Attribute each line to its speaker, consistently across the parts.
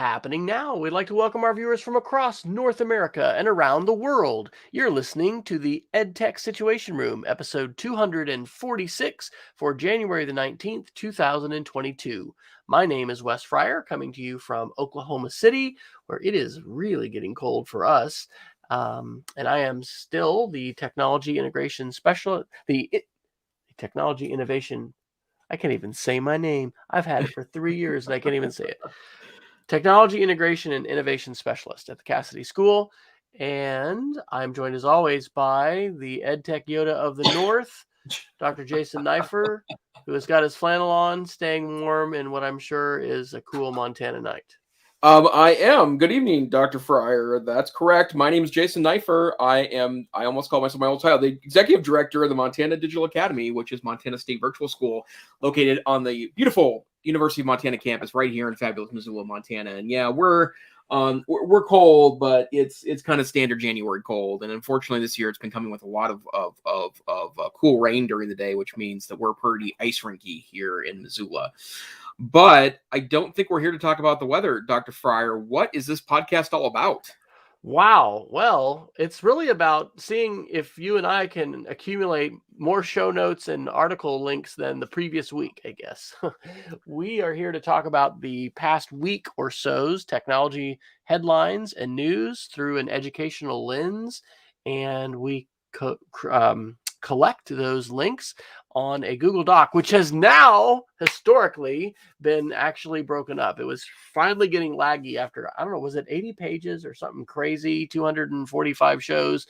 Speaker 1: happening now? We'd like to welcome our viewers from across North America and around the world. You're listening to the EdTech Situation Room, episode 246 for January the 19th, 2022. My name is Wes Fryer, coming to you from Oklahoma City, where it is really getting cold for us. And I am still the technology integration specialist, the technology innovation. I can't even say my name. I've had it for 3 years and I can't even say it. Technology Integration and Innovation Specialist at the Cassidy School. And I'm joined as always by the EdTech Yoda of the North, Dr. Jason Neiffer, who has got his flannel on, staying warm in what I'm sure is a cool Montana night.
Speaker 2: I am. Good evening, Dr. Fryer. That's correct. My name is Jason Neiffer. I almost call myself my old title, the Executive Director of the Montana Digital Academy, which is Montana State Virtual School, located on the beautiful University of Montana campus right here in fabulous Missoula, Montana. And yeah, we're cold, but it's kind of standard January cold. And unfortunately, this year it's been coming with a lot of cool rain during the day, which means that we're pretty ice rinky here in Missoula. But I don't think we're here to talk about the weather, Dr. Fryer. What is this podcast all about?
Speaker 1: Wow. Well, it's really about seeing if you and I can accumulate more show notes and article links than the previous week, I guess. We are here to talk about the past week or so's technology headlines and news through an educational lens. And we collect those links on a Google Doc, which has now historically been actually broken up. It was finally getting laggy after, I don't know, was it 80 pages or something crazy, 245 shows.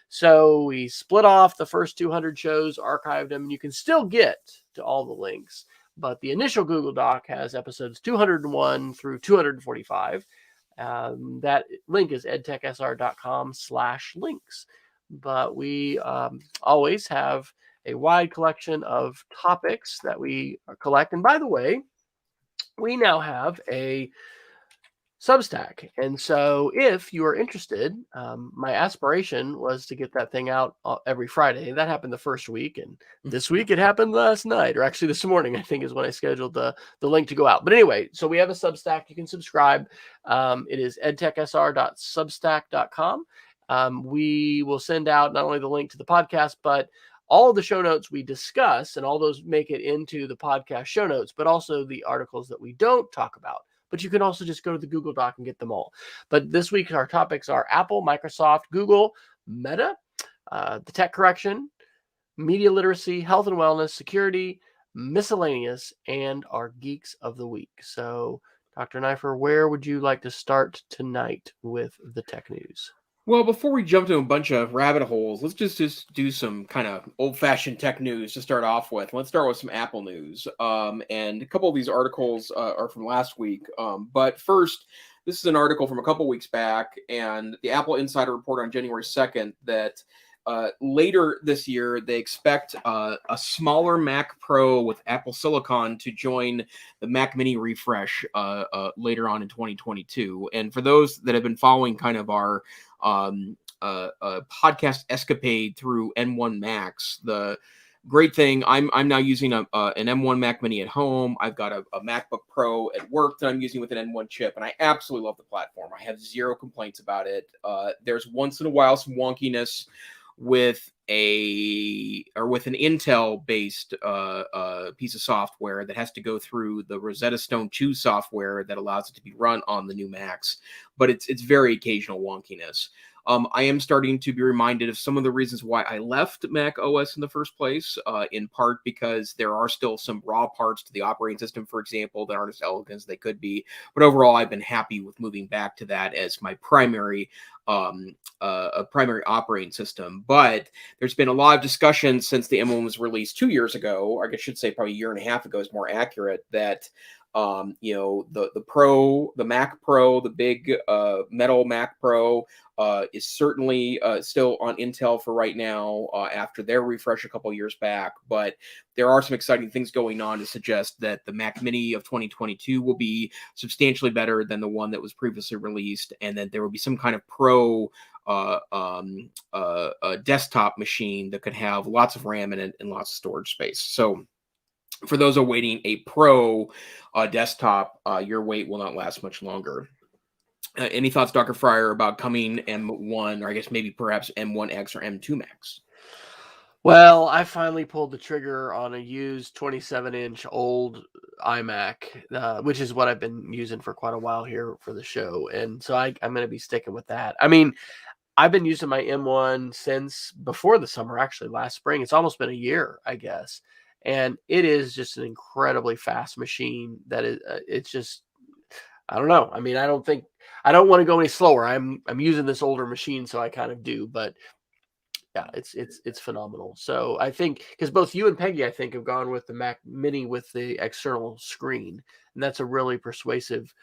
Speaker 1: So we split off the first 200 shows, archived them, and you can still get to all the links. But the initial Google Doc has episodes 201 through 245. That link is edtechsr.com/links. But we always have a wide collection of topics that we collect. And by the way, we now have a Substack. And so if you are interested, my aspiration was to get that thing out every Friday. That happened the first week. And this week it happened last night, or actually this morning, I think is when I scheduled the link to go out. But anyway, so we have a Substack. You can subscribe. It is edtechsr.substack.com. We will send out not only the link to the podcast, but all the show notes we discuss, and all those make it into the podcast show notes, but also the articles that we don't talk about. But you can also just go to the Google Doc and get them all. But this week, our topics are Apple, Microsoft, Google, Meta, the tech correction, media literacy, health and wellness, security, miscellaneous, and our geeks of the week. So, Dr. Neiffer, where would you like to start tonight with the tech news?
Speaker 2: Well, before we jump to a bunch of rabbit holes, let's just do some kind of old-fashioned tech news to start off with. Let's start with some Apple news. And a couple of these articles are from last week. But first, this is an article from a couple weeks back, and the Apple Insider reported on January 2nd that later this year, they expect a smaller Mac Pro with Apple Silicon to join the Mac Mini refresh later on in 2022. And for those that have been following kind of our podcast escapade through M1 Macs, the great thing, I'm now using an M1 Mac Mini at home. I've got a MacBook Pro at work that I'm using with an M1 chip, and I absolutely love the platform. I have zero complaints about it. There's once in a while some wonkiness with an Intel based piece of software that has to go through the Rosetta Stone 2 software that allows it to be run on the new Macs, but it's very occasional wonkiness. I am starting to be reminded of some of the reasons why I left Mac OS in the first place, in part because there are still some raw parts to the operating system, for example, that aren't as elegant as they could be. But overall, I've been happy with moving back to that as my primary operating system. But there's been a lot of discussion since the M1 was released 2 years ago, or I should say probably a year and a half ago is more accurate, that the Mac Pro, the big metal Mac Pro, is certainly still on Intel for right now after their refresh a couple years back. But there are some exciting things going on to suggest that the Mac Mini of 2022 will be substantially better than the one that was previously released, and that there will be some kind of Pro desktop machine that could have lots of RAM in it and lots of storage space. So For those awaiting a Pro desktop, your wait will not last much longer. Any thoughts, Dr. Fryer, about coming M1, or I guess maybe perhaps M1X or M2 Max?
Speaker 1: Well, I finally pulled the trigger on a used 27-inch old iMac, which is what I've been using for quite a while here for the show. And so I'm going to be sticking with that. I mean, I've been using my M1 since before the summer, actually last spring. It's almost been a year, I guess. And it is just an incredibly fast machine that is, it's just, I don't know. I mean, I don't want to go any slower. I'm using this older machine, so I kind of do, but yeah, it's phenomenal. So I think because both you and Peggy, I think, have gone with the Mac Mini with the external screen, and that's a really persuasive,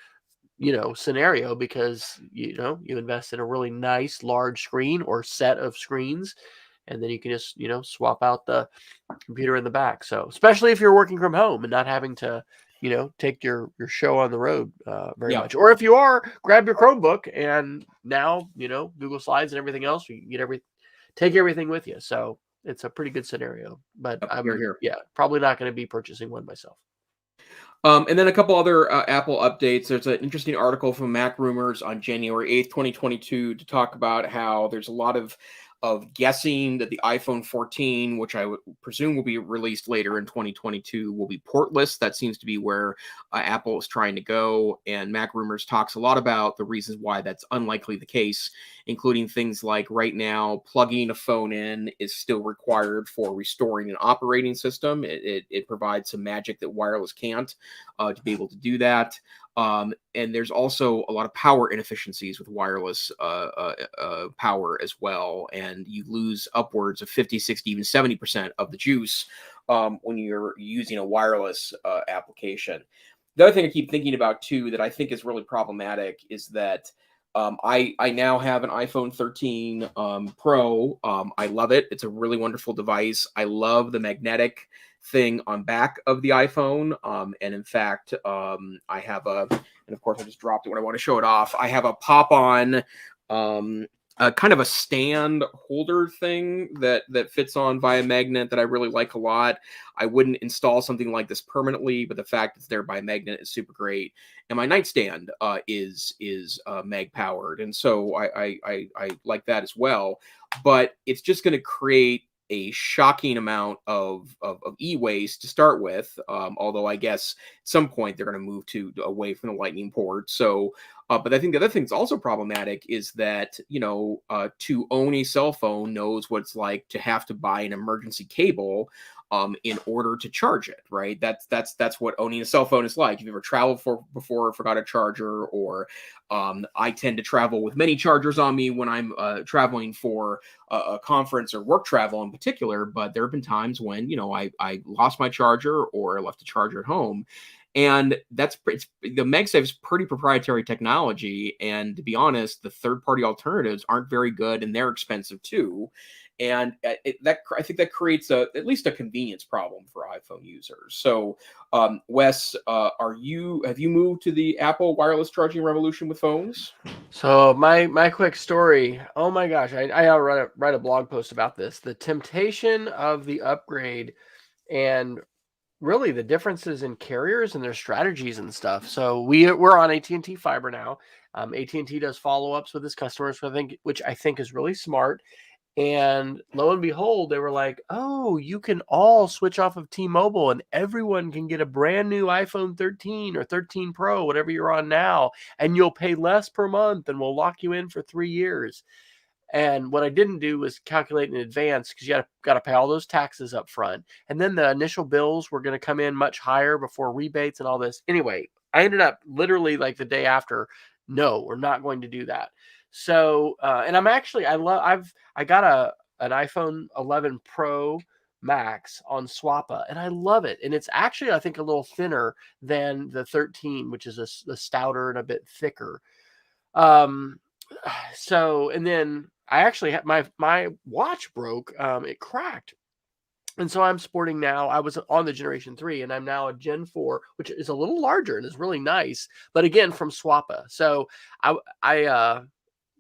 Speaker 1: scenario because you invest in a really nice large screen or set of screens, and then you can just swap out the computer in the back. So especially if you're working from home and not having to take your show on the road very
Speaker 2: Yeah.
Speaker 1: much, or if you are, grab your Chromebook and now Google Slides and everything else, you can take everything with you. So it's a pretty good scenario, but
Speaker 2: Yep,
Speaker 1: I'm
Speaker 2: here.
Speaker 1: probably not going to be purchasing one myself.
Speaker 2: And then a couple other Apple updates. There's an interesting article from Mac Rumors on January 8th, 2022, to talk about how there's a lot of guessing that the iPhone 14, which I would presume will be released later in 2022, will be portless. That seems to be where Apple is trying to go. And Mac Rumors talks a lot about the reasons why that's unlikely the case, including things like right now, plugging a phone in is still required for restoring an operating system. It provides some magic that wireless can't to be able to do that. And there's also a lot of power inefficiencies with wireless power as well. And you lose upwards of 50, 60, even 70% of the juice when you're using a wireless application. The other thing I keep thinking about, too, that I think is really problematic is that I now have an iPhone 13 Pro. I love it. It's a really wonderful device. I love the magnetic thing on back of the iPhone. And in fact, I have and of course I just dropped it when I want to show it off. I have a pop-on kind of a stand holder thing that fits on via magnet that I really like a lot. I wouldn't install something like this permanently, but the fact it's there by magnet is super great. And my nightstand is mag powered, and so I like that as well. But it's just going to create a shocking amount of e-waste to start with. Although I guess at some point they're going to move away from the Lightning port. So, but I think the other thing that's also problematic is that to own a cell phone knows what it's like to have to buy an emergency cable in order to charge it, right? That's what owning a cell phone is like. If you've ever traveled before, forgot a charger, or I tend to travel with many chargers on me when I'm traveling for a conference or work travel in particular. But there have been times when I lost my charger or I left a charger at home. And the MagSafe is pretty proprietary technology. And to be honest, the third-party alternatives aren't very good, and they're expensive too. And I think that creates at least a convenience problem for iPhone users. So, Wes, have you moved to the Apple wireless charging revolution with phones?
Speaker 1: So my quick story. Oh my gosh, I write a blog post about this. The temptation of the upgrade, and really the differences in carriers and their strategies and stuff. So we're on AT&T fiber now. AT&T does follow-ups with its customers, which I think is really smart. And lo and behold, they were like, oh, you can all switch off of T-Mobile and everyone can get a brand new iPhone 13 or 13 Pro, whatever you're on now, and you'll pay less per month and we'll lock you in for 3 years. And what I didn't do was calculate in advance, because you got to pay all those taxes up front. And then the initial bills were going to come in much higher before rebates and all this. Anyway, I ended up literally like the day after, no, we're not going to do that. So, and I got an iPhone 11 Pro Max on Swappa, and I love it. And it's actually, I think, a little thinner than the 13, which is a stouter and a bit thicker. So, and then I actually had my watch broke. It cracked. And so I'm sporting now. I was on the Generation 3, and I'm now a Gen 4, which is a little larger and is really nice. But again, from Swappa. So I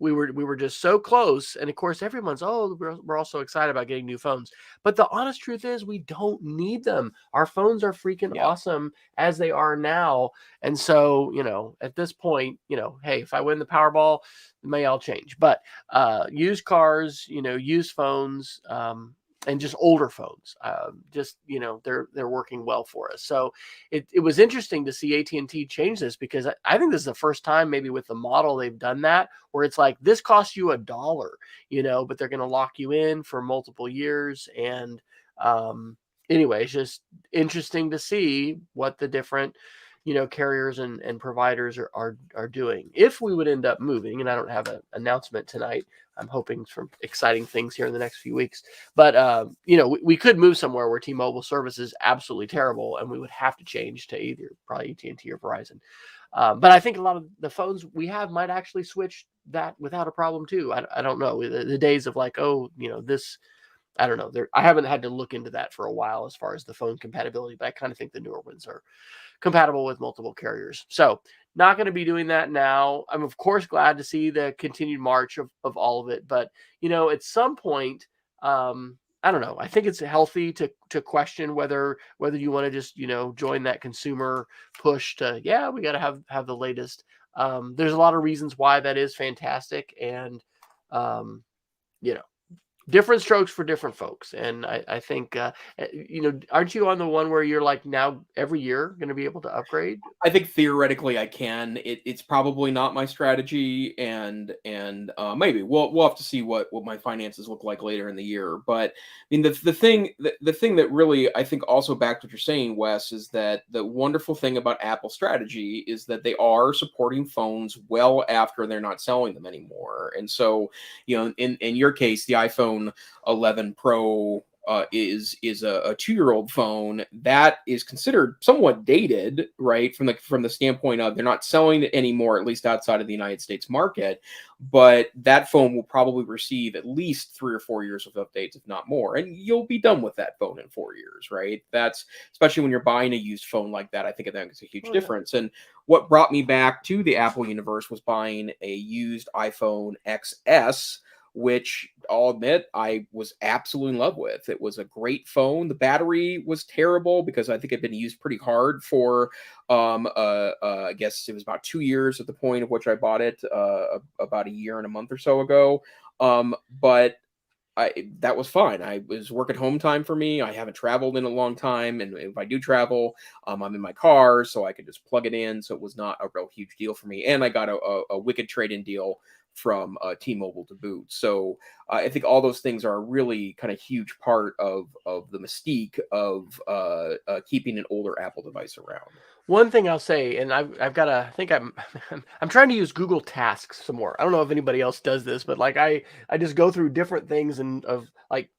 Speaker 1: we were just so close. And of course, everyone's, oh, we're all so excited about getting new phones. But the honest truth is, we don't need them. Our phones are freaking
Speaker 2: Yeah.
Speaker 1: awesome as they are now. And so, at this point, hey, if I win the Powerball, may all change. But used cars, used phones, and just older phones, they're working well for us. So it was interesting to see AT&T change this, because I think this is the first time maybe with the model they've done that, where it's like, this costs you $1, but they're going to lock you in for multiple years. And anyway, it's just interesting to see what the different carriers and providers are doing. If we would end up moving, and I don't have an announcement tonight, I'm hoping for exciting things here in the next few weeks. But we could move somewhere where T-Mobile service is absolutely terrible, and we would have to change to either probably AT&T or Verizon. But I think a lot of the phones we have might actually switch that without a problem too. I don't know, the days of like, oh, this. I don't know. I haven't had to look into that for a while as far as the phone compatibility, but I kind of think the newer ones are compatible with multiple carriers. So not going to be doing that now. I'm of course glad to see the continued march of all of it, but at some point, I don't know. I think it's healthy to question whether you want to just join that consumer push to, yeah, we got to have the latest. There's a lot of reasons why that is fantastic, and you know different strokes for different folks. And I think, aren't you on the one where you're like now every year going to be able to upgrade?
Speaker 2: I think theoretically I can. It's probably not my strategy, and maybe we'll have to see what my finances look like later in the year. But I mean, the thing that really, I think, also back to what you're saying, Wes, is that the wonderful thing about Apple's strategy is that they are supporting phones well after they're not selling them anymore. And so, in your case, the iPhone 11 Pro is a 2-year-old phone that is considered somewhat dated, right? From the standpoint of they're not selling it anymore, at least outside of the United States market. But that phone will probably receive at least 3 or 4 years of updates, if not more, and you'll be done with that phone in 4 years, right? That's, especially when you're buying a used phone like that, I think that makes a huge difference. And what brought me back to the Apple universe was buying a used iPhone XS, which I'll admit I was absolutely in love with. It was a great phone. The battery was terrible because I think it'd been used pretty hard for, I guess it was about 2 years at the point of which I bought it, about a year and a month or so ago. But that was fine. I was work at home time for me. I haven't traveled in a long time, and if I do travel, I'm in my car, so I could just plug it in. So it was not a real huge deal for me, and I got a wicked trade-in deal from T-Mobile to boot. So I think all those things are a really kind of huge part of the mystique of keeping an older Apple device around.
Speaker 1: One thing I'll say, and I've got to, I think I'm trying to use Google Tasks some more. I don't know if anybody else does this, but like I just go through different things and of like,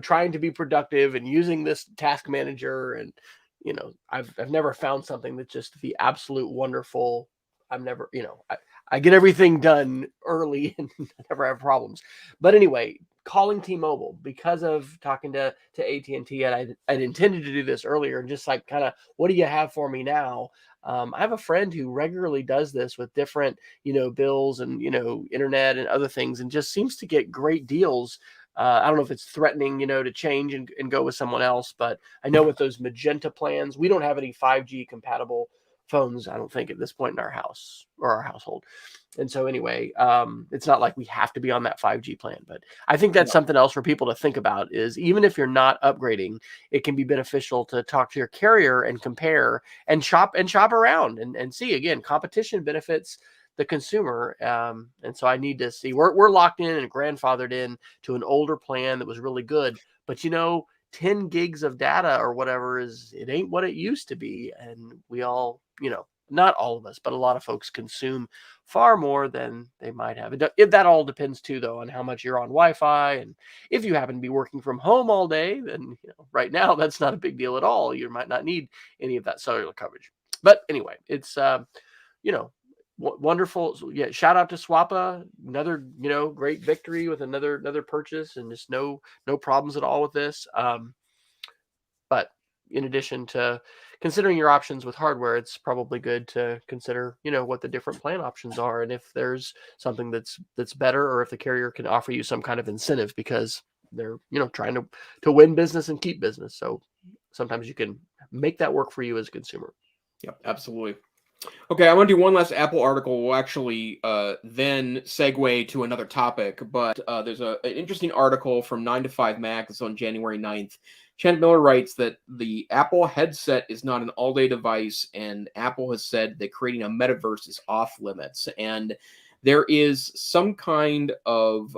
Speaker 1: trying to be productive and using this task manager. And, I've never found something that's just the absolute wonderful. I'm never, I get everything done early and never have problems. But anyway, calling T-Mobile because of talking to AT&T, and I'd intended to do this earlier, and just like kind of, what do you have for me now? I have a friend who regularly does this with different, bills and, internet and other things, and just seems to get great deals. I don't know if it's threatening, to change and go with someone else, but I know with those Magenta plans, we don't have any 5G compatible phones, I don't think, at this point in our house or our household. And so anyway, it's not like we have to be on that 5G plan, but I think that's something else for people to think about, is even if you're not upgrading, it can be beneficial to talk to your carrier and compare and shop around and see. Again, competition benefits the consumer. And so I need to see, we're locked in and grandfathered in to an older plan that was really good, but 10 gigs of data or whatever it ain't what it used to be. And we all, not all of us, but a lot of folks consume far more than they might have. That all depends too, though, on how much you're on Wi-Fi. And if you happen to be working from home all day, then, right now that's not a big deal at all. You might not need any of that cellular coverage. But anyway, it's, wonderful. So, yeah, shout out to Swappa, another great victory with another purchase, and just no problems at all with this. But in addition to considering your options with hardware, it's probably good to consider, what the different plan options are, and if there's something that's better, or if the carrier can offer you some kind of incentive because they're, trying to win business and keep business. So sometimes you can make that work for you as a consumer.
Speaker 2: Yep, absolutely. Okay, I want to do one last Apple article. We'll actually then segue to another topic, but there's an interesting article from 9 to 5 Mac that's on January 9th. Shannon Miller writes that the Apple headset is not an all-day device, and Apple has said that creating a metaverse is off limits. And there is some kind of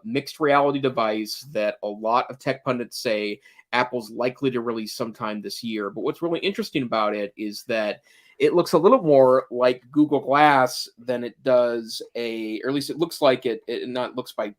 Speaker 2: mixed reality device that a lot of tech pundits say Apple's likely to release sometime this year. But what's really interesting about it is that it looks a little more like Google Glass than it does or at least it looks like it not looks by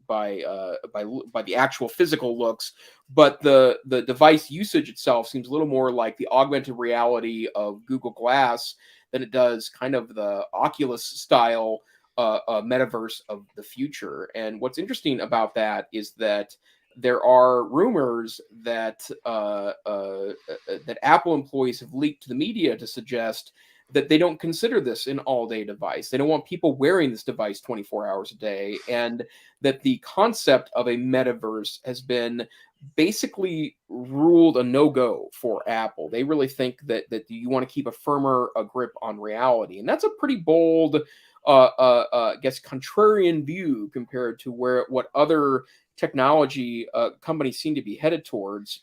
Speaker 2: the actual physical looks, but the device usage itself seems a little more like the augmented reality of Google Glass than it does kind of the Oculus style metaverse of the future. And what's interesting about that is that there are rumors that that Apple employees have leaked to the media to suggest that they don't consider this an all-day device. They don't want people wearing this device 24 hours a day, and that the concept of a metaverse has been basically ruled a no-go for Apple. They really think that you want to keep a firmer grip on reality, and that's a pretty bold, I guess, contrarian view compared to what other technology companies seem to be headed towards.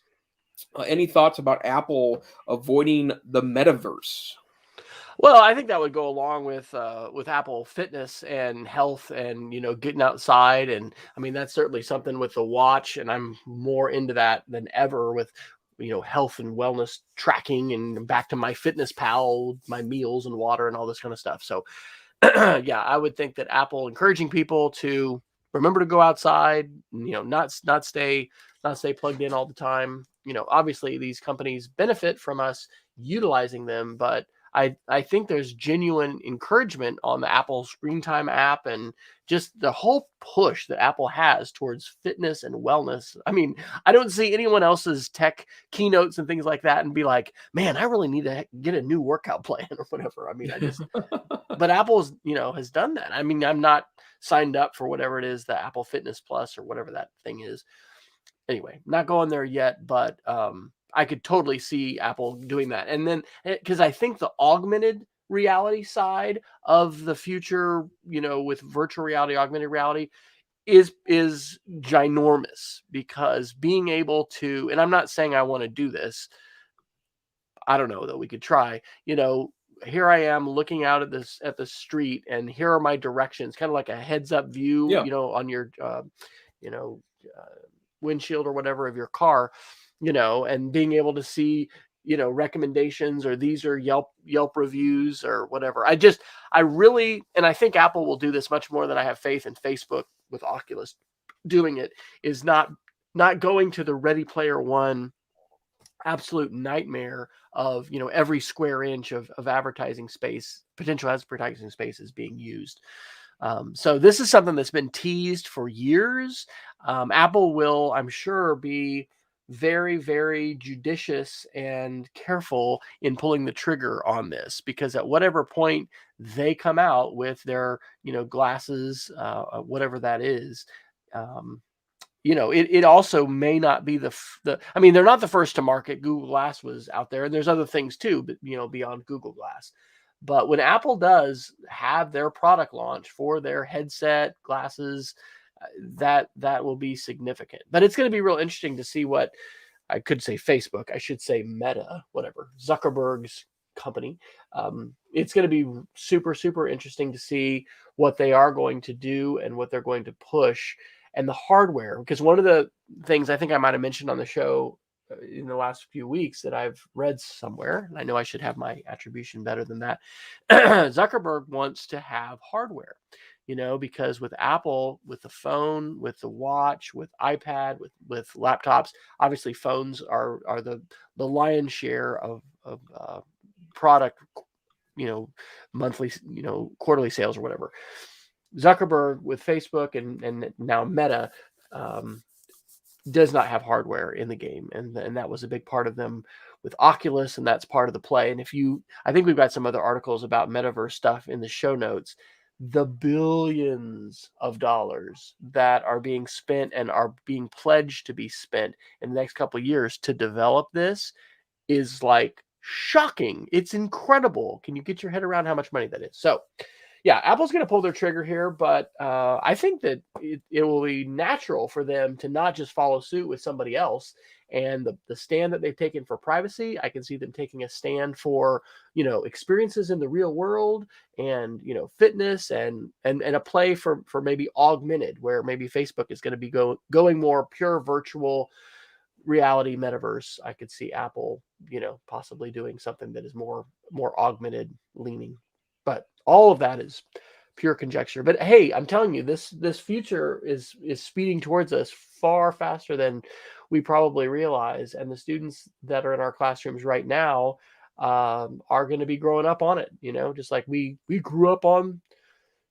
Speaker 2: Any thoughts about Apple avoiding the metaverse?
Speaker 1: Well, I think that would go along with Apple Fitness and health, and getting outside, and I mean that's certainly something with the watch, and I'm more into that than ever with health and wellness tracking, and back to my Fitness Pal, my meals and water and all this kind of stuff. So yeah, I would think that Apple encouraging people to remember to go outside, not stay plugged in all the time. Obviously these companies benefit from us utilizing them, but I think there's genuine encouragement on the Apple Screen Time app, and just the whole push that Apple has towards fitness and wellness. I mean, I don't see anyone else's tech keynotes and things like that and be like, man, I really need to get a new workout plan or whatever. I mean, but Apple's, has done that. I mean, I'm not signed up for whatever it is, the Apple Fitness Plus or whatever that thing is. Anyway, not going there yet, but I could totally see Apple doing that. And then, because I think the augmented reality side of the future, with virtual reality, augmented reality is ginormous, because being able to, and I'm not saying I want to do this, I don't know, that we could try, here I am looking out at the street, and here are my directions, kind of like a heads up view,
Speaker 2: Yeah.
Speaker 1: on your, windshield or whatever of your car, and being able to see, recommendations, or these are Yelp reviews or whatever. I really, and I think Apple will do this much more than I have faith in Facebook with Oculus doing it, is not going to the Ready Player One absolute nightmare of, every square inch of advertising space, potential advertising space is being used. So this is something that's been teased for years. Apple will, I'm sure, be very, very judicious and careful in pulling the trigger on this, because at whatever point they come out with their, glasses, whatever that is, it also may not be I mean, they're not the first to market. Google Glass was out there, and there's other things too, but beyond Google Glass. But when Apple does have their product launch for their headset glasses, that will be significant. But it's going to be real interesting to see what, I could say Facebook, I should say Meta, whatever, Zuckerberg's company. It's going to be super, super interesting to see what they are going to do and what they're going to push, and the hardware. Because one of the things I think I might have mentioned on the show in the last few weeks that I've read somewhere, and I know I should have my attribution better than that, Zuckerberg wants to have hardware, because with Apple, with the phone, with the watch, with iPad, with laptops, obviously phones are the lion's share of product, monthly, quarterly sales or whatever. Zuckerberg with Facebook and now Meta does not have hardware in the game, and that was a big part of them with Oculus, and that's part of the play. And I think we've got some other articles about metaverse stuff in the show notes. The billions of dollars that are being spent and are being pledged to be spent in the next couple of years to develop this is like shocking. It's incredible. Can you get your head around how much money that is? So yeah, Apple's going to pull their trigger here, but I think that it will be natural for them to not just follow suit with somebody else. And the stand that they've taken for privacy, I can see them taking a stand for, experiences in the real world and, fitness and a play for maybe augmented, where maybe Facebook is going to be going more pure virtual reality metaverse. I could see Apple, possibly doing something that is more augmented leaning. But all of that is pure conjecture. But hey, I'm telling you, this future is speeding towards us far faster than we probably realize. And the students that are in our classrooms right now are going to be growing up on it. Just like we grew up on,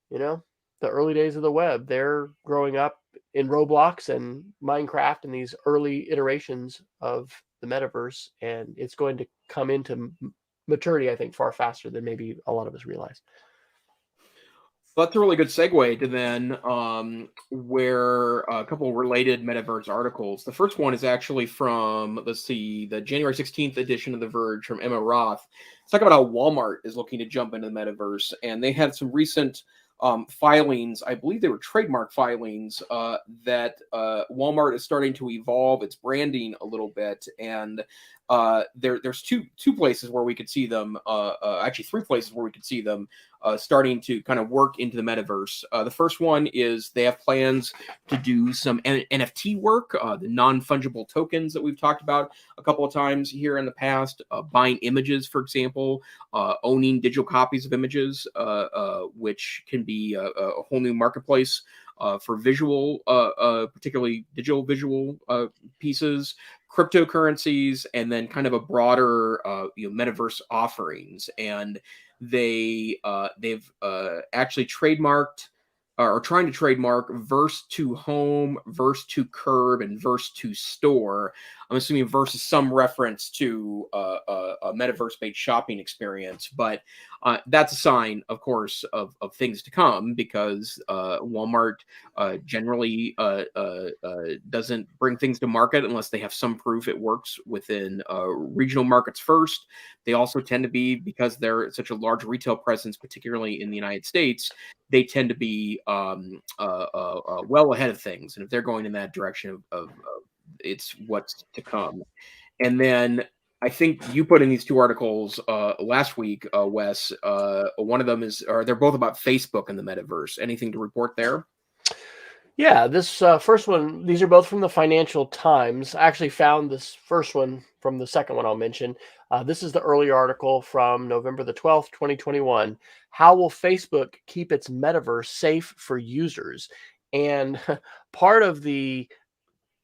Speaker 1: the early days of the web. They're growing up in Roblox and Minecraft and these early iterations of the metaverse, and it's going to come into maturity, I think, far faster than maybe a lot of us realize.
Speaker 2: That's a really good segue to then where a couple of related metaverse articles. The first one is actually from, let's see, the January 16th edition of The Verge from Emma Roth. It's talking about how Walmart is looking to jump into the metaverse, and they had some recent filings. I believe they were trademark filings that Walmart is starting to evolve its branding a little bit, and there's two places where we could see them. Actually, three places where we could see them starting to kind of work into the metaverse. The first one is they have plans to do some NFT work, the non-fungible tokens that we've talked about a couple of times here in the past, buying images, for example, owning digital copies of images, which can be a whole new marketplace for visual, particularly digital visual pieces, cryptocurrencies, and then kind of a broader metaverse offerings. And they've actually trademarked or trying to trademark verse to home, verse to curb, and verse to store. I'm assuming verse is some reference to a metaverse-based shopping experience, but that's a sign, of course, of things to come, because Walmart generally doesn't bring things to market unless they have some proof it works within regional markets first. They also tend to be, because they're such a large retail presence, particularly in the United States, they tend to be well ahead of things. And if they're going in that direction of it's what's to come. And then I think you put in these two articles last week, Wes. One of them they're both about Facebook and the metaverse. Anything to report there?
Speaker 1: Yeah, this first one, these are both from the Financial Times. I actually found this first one from the second one I'll mention. This is the early article from November the 12th, 2021. How will Facebook keep its metaverse safe for users? And part of the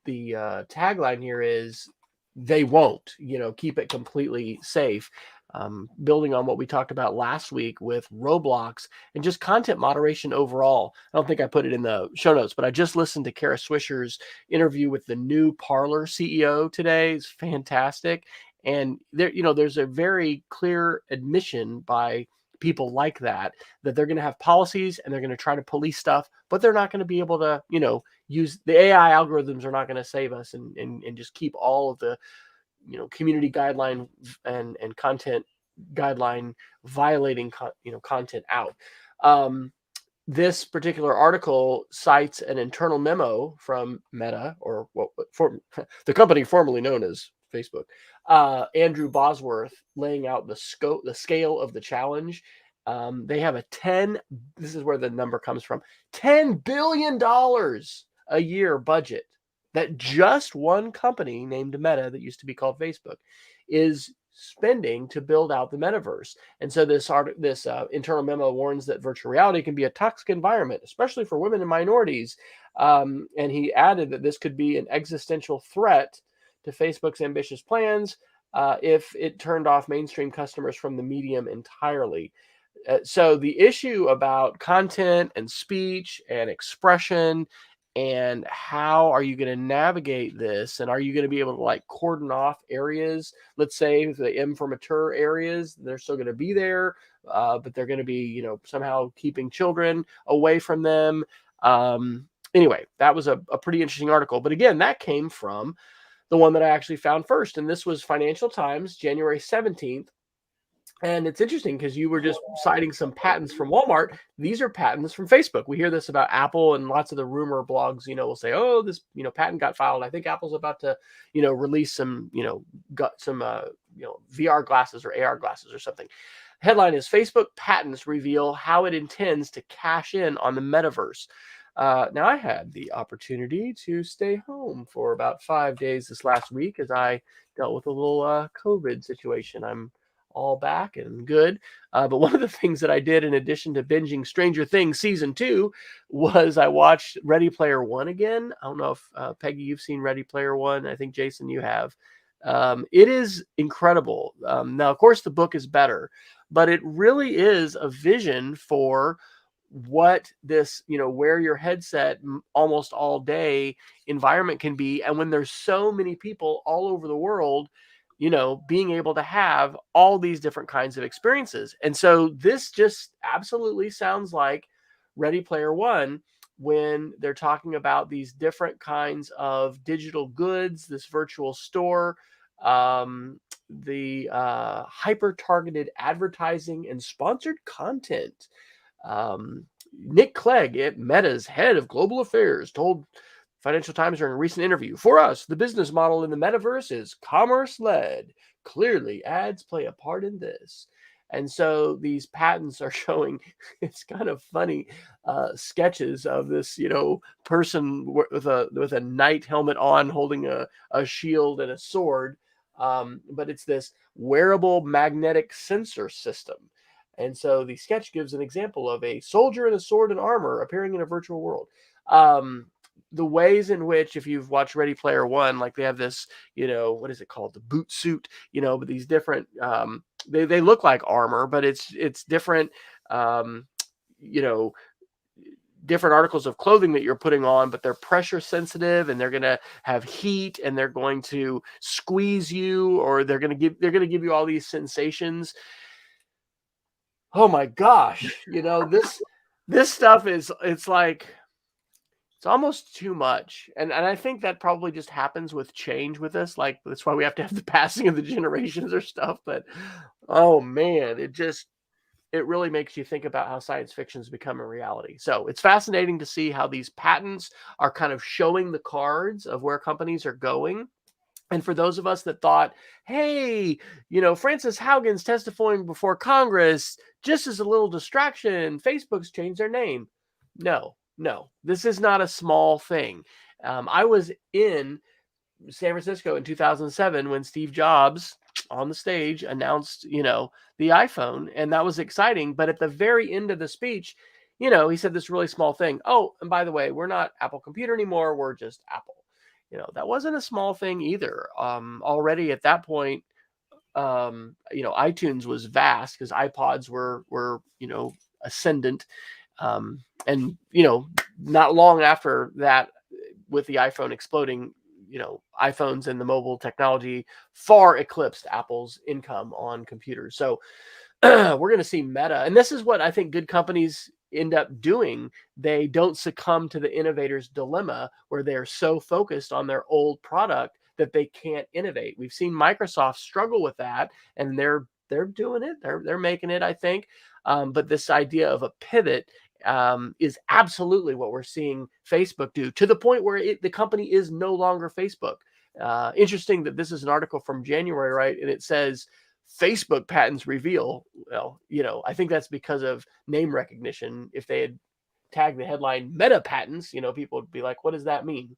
Speaker 1: tagline here is they won't, keep it completely safe. Building on what we talked about last week with Roblox and just content moderation overall. I don't think I put it in the show notes, but I just listened to Kara Swisher's interview with the new Parler CEO today. It's fantastic. And there's a very clear admission by people like that they're going to have policies and they're going to try to police stuff, but they're not going to be able to, use the AI algorithms are not going to save us and just keep all of the, community guideline and content guideline violating, content out. This particular article cites an internal memo from Meta, or the company formerly known as Facebook, Andrew Bosworth, laying out the scale of the challenge. They have this is where the number comes from, $10 billion a year budget that just one company named Meta, that used to be called Facebook, is spending to build out the metaverse. And so this internal memo warns that virtual reality can be a toxic environment, especially for women and minorities. And he added that this could be an existential threat to Facebook's ambitious plans if it turned off mainstream customers from the medium entirely. So the issue about content and speech and expression And how are you going to navigate this? And are you going to be able to like cordon off areas? Let's say the M for mature areas, they're still going to be there, but they're going to be, you know, somehow keeping children away from them. Anyway, that was a pretty interesting article. But again, that came from the one that I actually found first. And this was Financial Times, January 17th. And it's interesting because you were just citing some patents from Walmart. These are patents from Facebook. We hear this about Apple, and lots of the rumor blogs, you know, will say, oh, this, you know, patent got filed. I think Apple's about to, you know, release some, you know, VR glasses or AR glasses or something. Headline is Facebook patents reveal how it intends to cash in on the metaverse. Now, I had the opportunity to stay home for about 5 days this last week as I dealt with a little COVID situation. I'm all back and good. But one of the things that I did in addition to binging Stranger Things season 2 was I watched Ready Player One again. I don't know if Peggy, you've seen Ready Player One. I think Jason, you have. It is incredible. Now, of course, the book is better, but it really is a vision for what this, you know, wear your headset almost all day environment can be. And when there's so many people all over the world, you know, being able to have all these different kinds of experiences. And so this just absolutely sounds like Ready Player One when they're talking about these different kinds of digital goods, this virtual store, the hyper-targeted advertising and sponsored content. Nick Clegg, Meta's head of global affairs, told Financial Times during a recent interview, for us, the business model in the metaverse is commerce-led. Clearly, ads play a part in this. And so these patents are showing, it's kind of funny, sketches of this, you know, person with a knight helmet on, holding a shield and a sword. But it's this wearable magnetic sensor system. And so the sketch gives an example of a soldier in a sword and armor appearing in a virtual world. The ways in which, if you've watched Ready Player One, like they have this, you know, what is it called? The boot suit, you know, but these different, they look like armor, but it's different, you know, different articles of clothing that you're putting on, but they're pressure sensitive and they're going to have heat and they're going to squeeze you, or they're going to give you all these sensations. Oh my gosh. You know, this stuff it's like, it's almost too much. And I think that probably just happens with change with us. Like, that's why we have to have the passing of the generations or stuff. But, oh man, it really makes you think about how science fiction has become a reality. So it's fascinating to see how these patents are kind of showing the cards of where companies are going. And for those of us that thought, hey, you know, Frances Haugen's testifying before Congress just as a little distraction, Facebook's changed their name. No, this is not a small thing. I was in San Francisco in 2007 when Steve Jobs on the stage announced, you know, the iPhone, and that was exciting. But at the very end of the speech, you know, he said this really small thing. Oh, and by the way, we're not Apple Computer anymore. We're just Apple. You know, that wasn't a small thing either. Already at that point, you know, iTunes was vast because iPods were, you know, ascendant. And, you know, not long after that, with the iPhone exploding, you know, iPhones and the mobile technology far eclipsed Apple's income on computers. So we're going to see Meta. And this is what I think good companies end up doing. They don't succumb to the innovator's dilemma where they're so focused on their old product that they can't innovate. We've seen Microsoft struggle with that, and they're doing it. They're making it, I think. But this idea of a pivot is absolutely what we're seeing Facebook do, to the point where the company is no longer Facebook. Interesting that this is an article from January, right? And it says Facebook patents reveal, well, you know, I think that's because of name recognition. If they had tagged the headline Meta patents, you know, people would be like, what does that mean?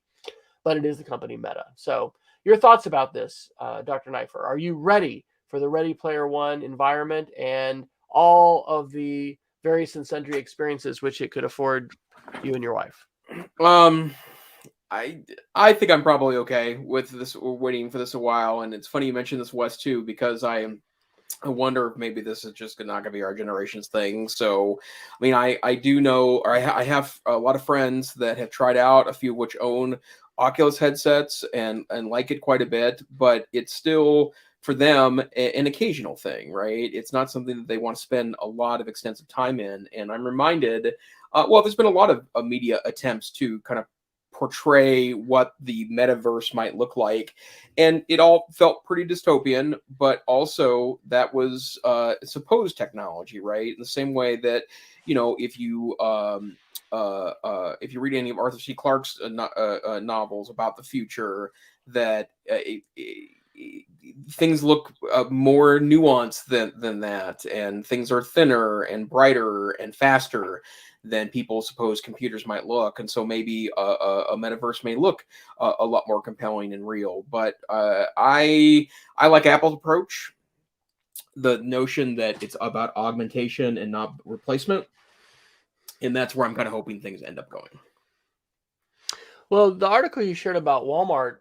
Speaker 1: But it is the company Meta. So your thoughts about this, Dr. Neiffer? Are you ready for the Ready Player One environment and all of the various and sundry experiences which it could afford you and your wife?
Speaker 2: I think I'm probably okay with this. We're waiting for this a while, and it's funny you mentioned this, Wes, too, because I am I wonder if maybe this is just not going to be our generation's thing. So, I mean, I do know, or I have a lot of friends that have tried out, a few of which own Oculus headsets and like it quite a bit, but it's still for them an occasional thing, right? It's not something that they want to spend a lot of extensive time in. And I'm reminded, well, there's been a lot of media attempts to kind of portray what the metaverse might look like, and it all felt pretty dystopian, but also that was supposed technology, right? In the same way that, you know, if you read any of Arthur C. Clarke's novels about the future, that things look more nuanced than that, and things are thinner and brighter and faster than people suppose computers might look. And so maybe a metaverse may look a lot more compelling and real. But I like Apple's approach, the notion that it's about augmentation and not replacement. And that's where I'm kind of hoping things end up going.
Speaker 1: Well, the article you shared about Walmart,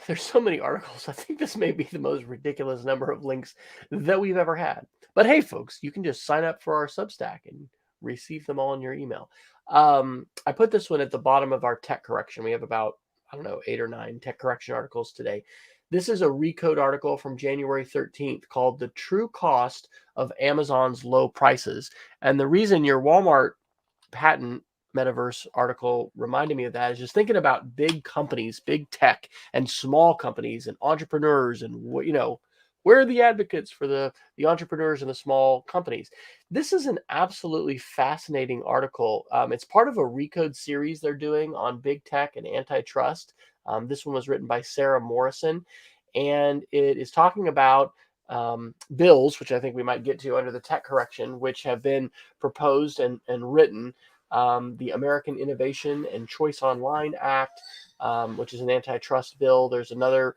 Speaker 1: there's so many articles. I think this may be the most ridiculous number of links that we've ever had. But hey, folks, you can just sign up for our Substack and receive them all in your email. I put this one at the bottom of our tech correction. We have about, I don't know, 8 or 9 tech correction articles today. This is a Recode article from January 13th called The True Cost of Amazon's Low Prices. And the reason your Walmart patent metaverse article reminded me of that is just thinking about big companies, big tech, and small companies and entrepreneurs, and what, you know, where are the advocates for the entrepreneurs and the small companies? This is an absolutely fascinating article. It's part of a Recode series they're doing on big tech and antitrust. This one was written by Sarah Morrison, and it is talking about bills, which I think we might get to under the tech correction, which have been proposed and written. The American Innovation and Choice Online Act, which is an antitrust bill. There's another,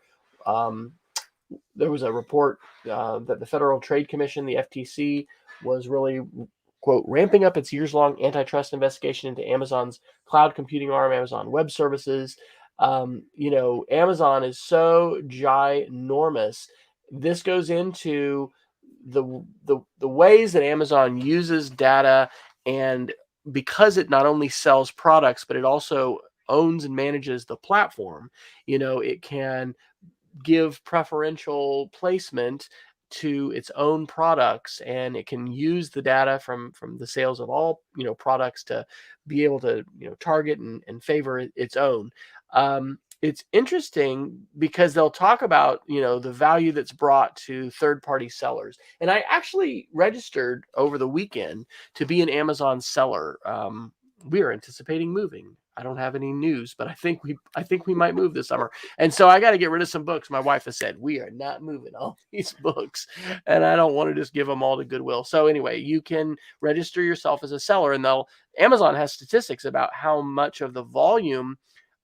Speaker 1: there was a report that the Federal Trade Commission, the FTC, was really, quote, ramping up its years-long antitrust investigation into Amazon's cloud computing arm, Amazon Web Services. You know, Amazon is so ginormous. This goes into the ways that Amazon uses data, and because it not only sells products, but it also owns and manages the platform, you know, it can give preferential placement to its own products, and it can use the data from the sales of all, you know, products to be able to, you know, target and favor its own. It's interesting because they'll talk about, you know, the value that's brought to third-party sellers. And I actually registered over the weekend to be an Amazon seller. We are anticipating moving. I don't have any news, but I think we might move this summer. And so I got to get rid of some books. My wife has said, we are not moving all these books, and I don't want to just give them all to Goodwill. So anyway, you can register yourself as a seller, and Amazon has statistics about how much of the volume,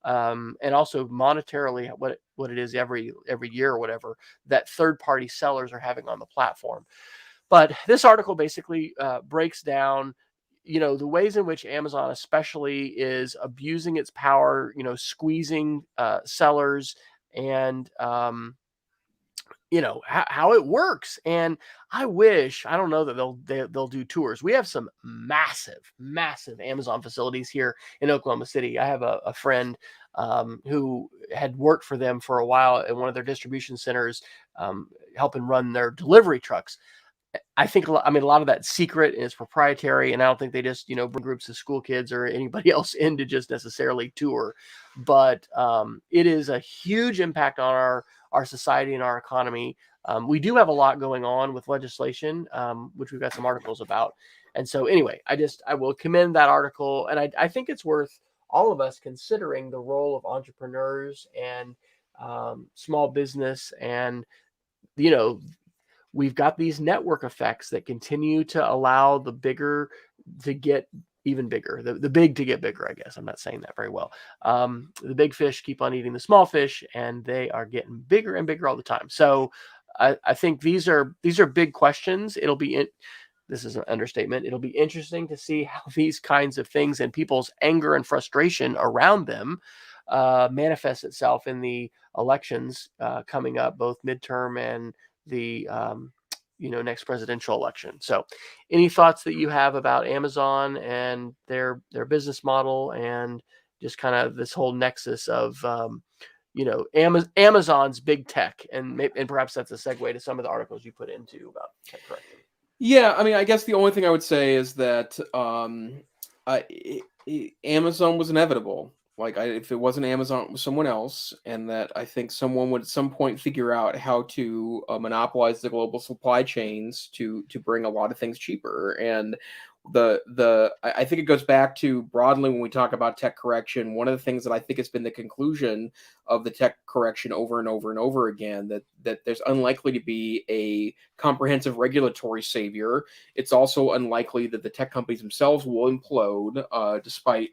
Speaker 1: and also monetarily what it is every year or whatever, that third-party sellers are having on the platform. But this article basically breaks down, you know, the ways in which Amazon especially is abusing its power, you know, squeezing sellers, and you know, how it works. And I don't know that they'll do tours. We have some massive Amazon facilities here in Oklahoma City. I have a friend who had worked for them for a while in one of their distribution centers, helping run their delivery trucks. I think, I mean, a lot of that's secret and it's proprietary, and I don't think they just, you know, bring groups of school kids or anybody else in to just necessarily tour. But it is a huge impact on our society and our economy. We do have a lot going on with legislation, which we've got some articles about. And so anyway, I will commend that article, and I think it's worth all of us considering the role of entrepreneurs and small business. And, you know, we've got these network effects that continue to allow the bigger to get even bigger, the big to get bigger, I guess. I'm not saying that very well. The big fish keep on eating the small fish, and they are getting bigger and bigger all the time. So I think these are big questions. This is an understatement. It'll be interesting to see how these kinds of things and people's anger and frustration around them manifests itself in the elections coming up, both midterm and the next presidential election. So, any thoughts that you have about Amazon and their business model and just kind of this whole nexus of Amazon's big tech, and perhaps that's a segue to some of the articles you put into about tech correction.
Speaker 2: Yeah, I mean, I guess the only thing I would say is that Amazon was inevitable. Like, if it wasn't Amazon, it was someone else, and that I think someone would at some point figure out how to monopolize the global supply chains to bring a lot of things cheaper. And I think it goes back to broadly when we talk about tech correction. One of the things that I think has been the conclusion of the tech correction over and over and over again, that there's unlikely to be a comprehensive regulatory savior. It's also unlikely that the tech companies themselves will implode, despite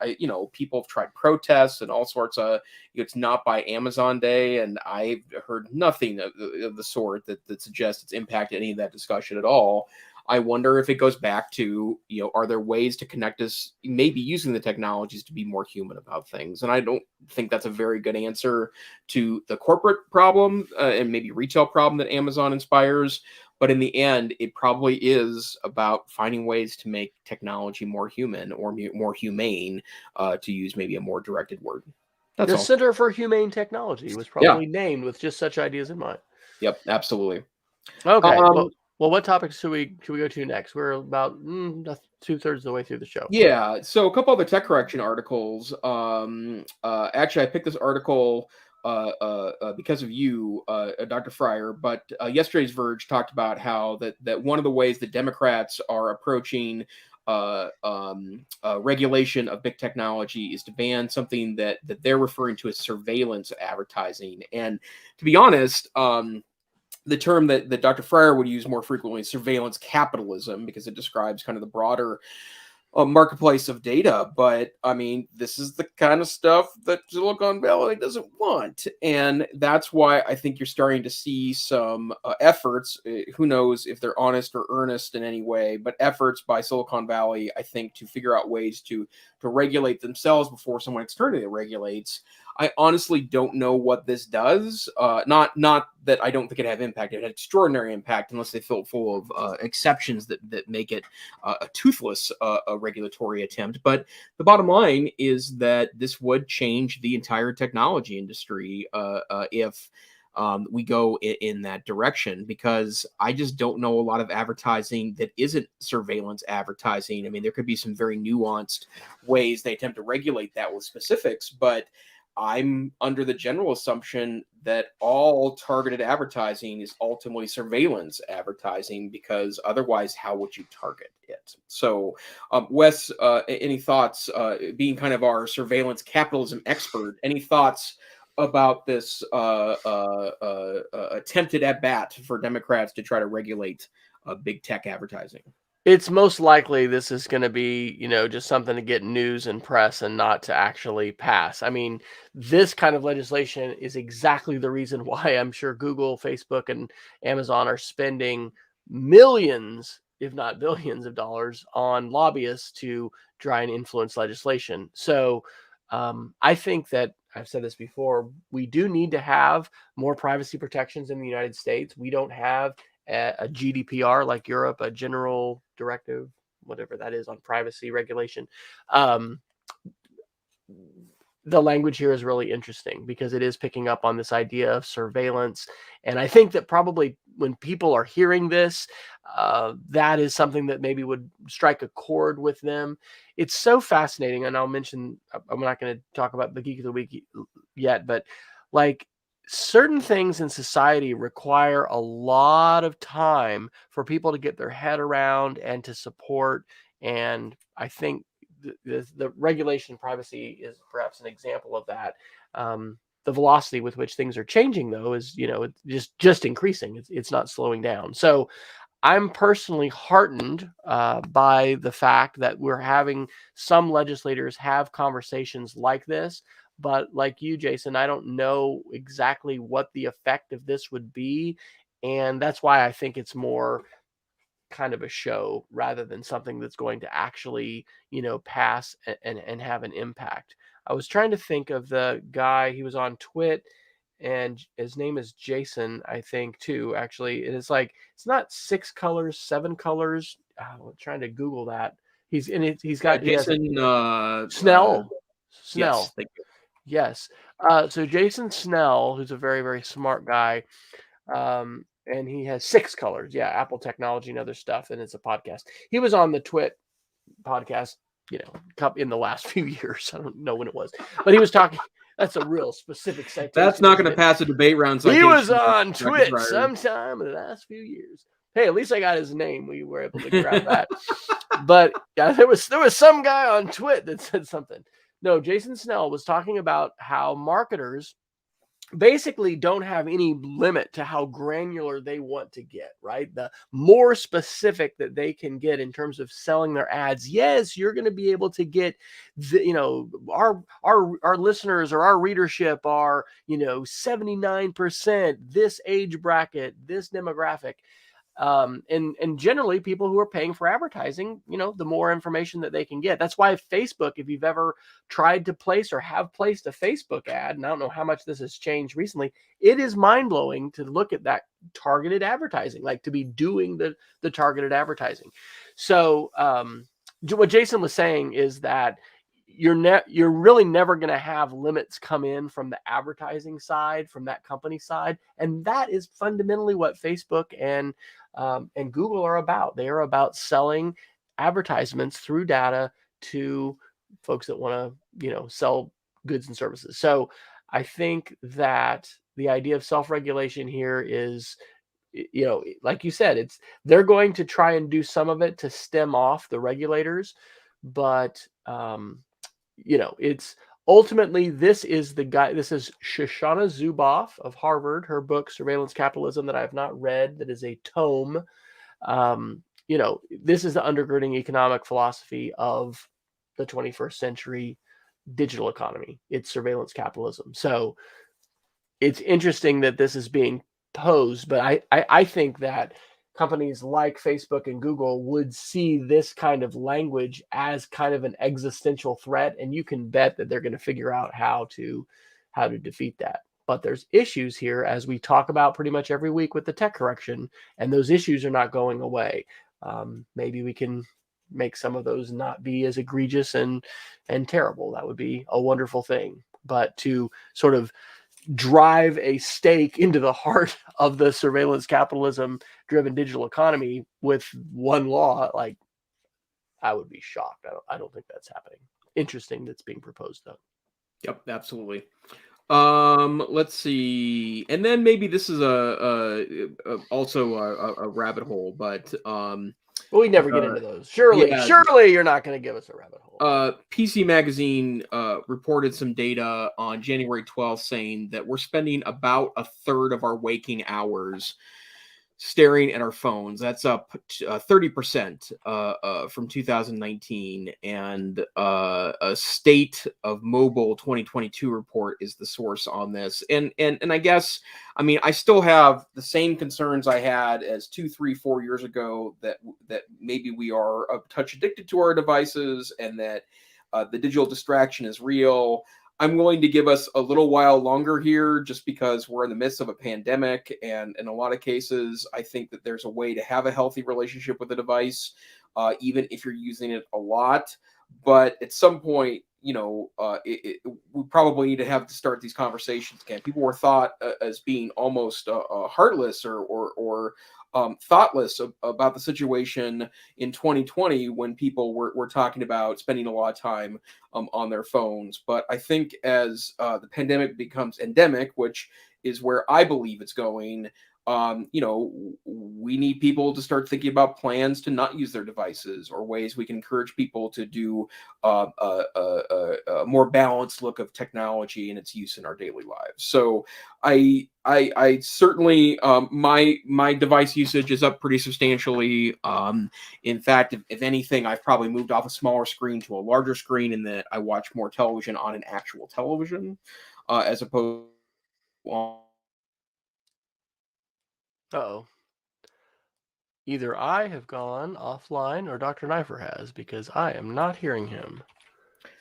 Speaker 2: people have tried protests and all sorts of. It's not by Amazon Day, and I've heard nothing of the sort that suggests it's impacted any of that discussion at all. I wonder if it goes back to, are there ways to connect us, maybe using the technologies to be more human about things? And I don't think that's a very good answer to the corporate problem and maybe retail problem that Amazon inspires. But in the end, it probably is about finding ways to make technology more human or more humane, to use maybe a more directed word. That's
Speaker 1: the
Speaker 2: all.
Speaker 1: Center for Humane Technology was probably named with just such ideas in mind.
Speaker 2: Yep, absolutely.
Speaker 1: Okay. Well, what topics should we go to next? We're about 2/3 of the way through the show.
Speaker 2: Yeah, so a couple other tech correction articles. Actually, I picked this article because of you, Dr. Fryer. But yesterday's Verge talked about how that one of the ways the Democrats are approaching regulation of big technology is to ban something that they're referring to as surveillance advertising. And to be honest, the term that Dr. Fryer would use more frequently is surveillance capitalism, because it describes kind of the broader marketplace of data. But I mean, this is the kind of stuff that Silicon Valley doesn't want. And that's why I think you're starting to see some efforts, who knows if they're honest or earnest in any way, but efforts by Silicon Valley, I think, to figure out ways to regulate themselves before someone externally regulates. I honestly don't know what this does. Not that I don't think it had impact. It had extraordinary impact, unless they fill it full of exceptions that make it a toothless regulatory attempt. But the bottom line is that this would change the entire technology industry if we go in that direction, because I just don't know a lot of advertising that isn't surveillance advertising. I mean, there could be some very nuanced ways they attempt to regulate that with specifics, but I'm under the general assumption that all targeted advertising is ultimately surveillance advertising, because otherwise, how would you target it? So, Wes, any thoughts, being kind of our surveillance capitalism expert, any thoughts about this attempted at bat for Democrats to try to regulate big tech advertising?
Speaker 1: It's most likely this is going to be, just something to get news and press and not to actually pass. I mean, this kind of legislation is exactly the reason why I'm sure Google, Facebook, and Amazon are spending millions, if not billions of dollars on lobbyists to try and influence legislation. So I think that I've said this before, we do need to have more privacy protections in the United States. We don't have a GDPR like Europe, a general directive, whatever that is, on privacy regulation. The language here is really interesting because it is picking up on this idea of surveillance. And I think that probably when people are hearing this, that is something that maybe would strike a chord with them. It's so fascinating. And I'll mention, I'm not going to talk about the Geek of the Week yet, but like, certain things in society require a lot of time for people to get their head around and to support. And I think the regulation privacy is perhaps an example of that. The velocity with which things are changing, though, is it's just increasing. It's not slowing down. So I'm personally heartened by the fact that we're having some legislators have conversations like this. But like you, Jason, I don't know exactly what the effect of this would be. And that's why I think it's more kind of a show rather than something that's going to actually, pass and have an impact. I was trying to think of the guy, he was on Twit, and his name is Jason, I think, too. Actually, and it's like it's not 6 colors, 7 colors. I'm trying to Google that. He's in it. He has
Speaker 2: Jason.
Speaker 1: Snell.
Speaker 2: Yes,
Speaker 1: Snell.
Speaker 2: thank you.
Speaker 1: Yes. So Jason Snell, who's a very, very smart guy, and he has 6 colors. Yeah, Apple technology and other stuff, and it's a podcast. He was on the Twit podcast, in the last few years. I don't know when it was, but he was talking. That's a real specific citation.
Speaker 2: That's not going to pass a debate round citation.
Speaker 1: He was on Twit sometime in the last few years. Hey, at least I got his name. We were able to grab that. But yeah, there was some guy on Twit that said something. No, Jason Snell was talking about how marketers basically don't have any limit to how granular they want to get, right? The more specific that they can get in terms of selling their ads, yes, you're going to be able to get our listeners or our readership are 79% this age bracket, this demographic. And generally people who are paying for advertising, the more information that they can get. That's why Facebook, if you've ever tried to place or have placed a Facebook ad, and I don't know how much this has changed recently, it is mind-blowing to look at that targeted advertising, like to be doing the targeted advertising. So what Jason was saying is that you're really never going to have limits come in from the advertising side, from that company side. And that is fundamentally what Facebook and Google are about. They are about selling advertisements through data to folks that want to, sell goods and services. So I think that the idea of self-regulation here is, like you said, they're going to try and do some of it to stem off the regulators, but it's ultimately, this is Shoshana Zuboff of Harvard, her book Surveillance Capitalism, that I have not read, that is a tome. This is the undergirding economic philosophy of the 21st century digital economy. It's surveillance capitalism. So it's interesting that this is being posed, but I think that companies like Facebook and Google would see this kind of language as kind of an existential threat, and you can bet that they're going to figure out how to defeat that. But there's issues here, as we talk about pretty much every week with the tech correction, and those issues are not going away. Maybe we can make some of those not be as egregious and terrible. That would be a wonderful thing. But to sort of drive a stake into the heart of the surveillance capitalism driven digital economy with one law, like, I would be shocked. I don't think that's happening. Interesting that's being proposed, though.
Speaker 2: Yep, absolutely. Let's see, and then maybe this is also a rabbit hole, but
Speaker 1: we never get into those. Surely you're not going to give us a rabbit hole.
Speaker 2: PC Magazine reported some data on January 12th saying that we're spending about a third of our waking hours staring at our phones. That's up 30% from 2019, and a State of Mobile 2022 report is the source on this. And I guess, I mean, I still have the same concerns I had as 2, 3, 4 years ago, that maybe we are a touch addicted to our devices, and that the digital distraction is real. I'm willing to give us a little while longer here, just because we're in the midst of a pandemic. And in a lot of cases, I think that there's a way to have a healthy relationship with the device, even if you're using it a lot. But at some point, we probably need to start these conversations again. People were thought as being almost heartless or thoughtless about the situation in 2020, when people were talking about spending a lot of time on their phones. But I think as the pandemic becomes endemic, which is where I believe it's going, we need people to start thinking about plans to not use their devices, or ways we can encourage people to do a more balanced look of technology and its use in our daily lives. So I certainly, my device usage is up pretty substantially. In fact, if anything, I've probably moved off a smaller screen to a larger screen, in that I watch more television on an actual television, as opposed to
Speaker 1: Uh-oh. Either I have gone offline or Dr. Knifer has, because I am not hearing him.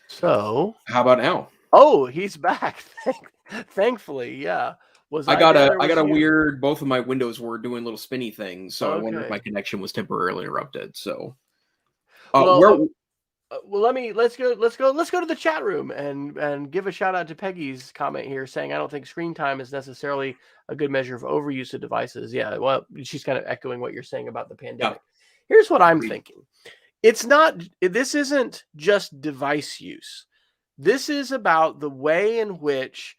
Speaker 1: So
Speaker 2: how about now?
Speaker 1: Oh, he's back. Thankfully, yeah. Was
Speaker 2: I
Speaker 1: I
Speaker 2: got
Speaker 1: there
Speaker 2: a
Speaker 1: or
Speaker 2: I
Speaker 1: was
Speaker 2: got a
Speaker 1: you?
Speaker 2: weird. Both of my windows were doing little spinny things, so I wonder if my
Speaker 1: Okay.
Speaker 2: connection was temporarily interrupted. So,
Speaker 1: Well,
Speaker 2: where
Speaker 1: well, let's go to the chat room and give a shout out to Peggy's comment here saying I don't think screen time is necessarily a good measure of overuse of devices. Yeah, well, she's kind of echoing what you're saying about the
Speaker 2: yeah,
Speaker 1: pandemic. Here's what I'm
Speaker 2: agreed.
Speaker 1: thinking. It's not this isn't just device use. This is about the way in which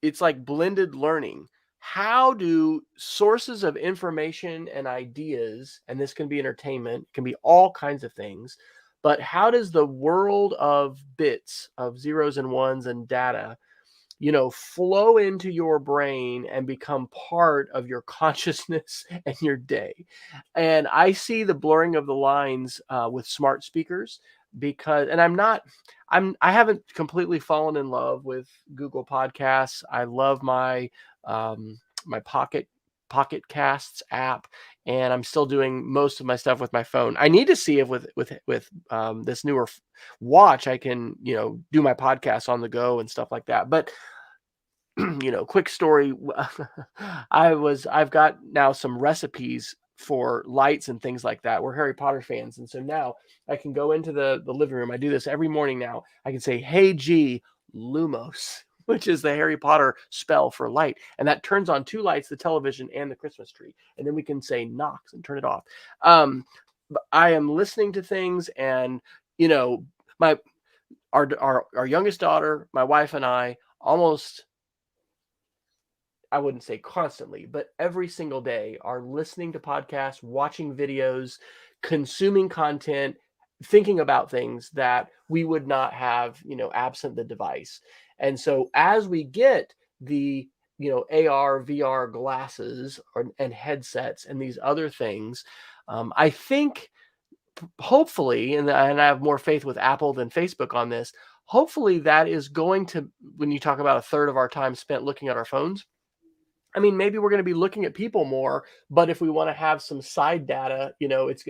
Speaker 1: it's like blended learning. How do sources of information and ideas, and this can be entertainment, can be all kinds of things, but how does the world of bits, of zeros and ones and data, flow into your brain and become part of your consciousness and your day? And I see the blurring of the lines with smart speakers because, and I haven't completely fallen in love with Google Podcasts. I love my Pocket Casts app, and I'm still doing most of my stuff with my phone. I need to see if with this newer watch I can do my podcasts on the go and stuff like that. But quick story. I've got now some recipes for lights and things like that. We're Harry Potter fans. And so now I can go into the living room. I do this every morning now. I can say, "Hey G, Lumos," which is the Harry Potter spell for light. And that turns on two lights, the television and the Christmas tree. And then we can say Knox and turn it off. I am listening to things, and my our youngest daughter, my wife, and I almost, I wouldn't say constantly, but every single day are listening to podcasts, watching videos, consuming content, thinking about things that we would not have, absent the device. And so as we get the, AR, VR glasses and headsets and these other things, I think hopefully, and I have more faith with Apple than Facebook on this, hopefully that is going to, when you talk about a third of our time spent looking at our phones, I mean, maybe we're going to be looking at people more, but if we want to have some side data, it's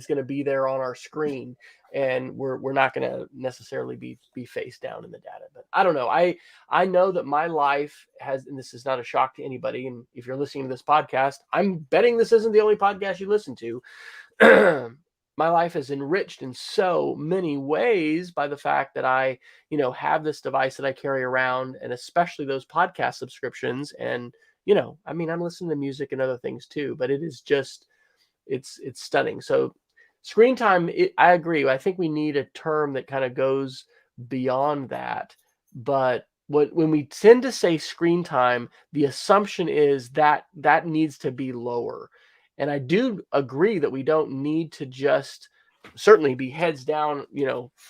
Speaker 1: gonna be there on our screen, and we're not going to necessarily be face down in the data. But I don't know. I know that my life has, and this is not a shock to anybody. And if you're listening to this podcast, I'm betting this isn't the only podcast you listen to. My life is enriched in so many ways by the fact that I, have this device that I carry around, and especially those podcast subscriptions. And, I mean, I'm listening to music and other things too, but it is just, it's stunning. So screen time, I agree. I think we need a term that kind of goes beyond that. But when we tend to say screen time, the assumption is that that needs to be lower. And I do agree that we don't need to just certainly be heads down,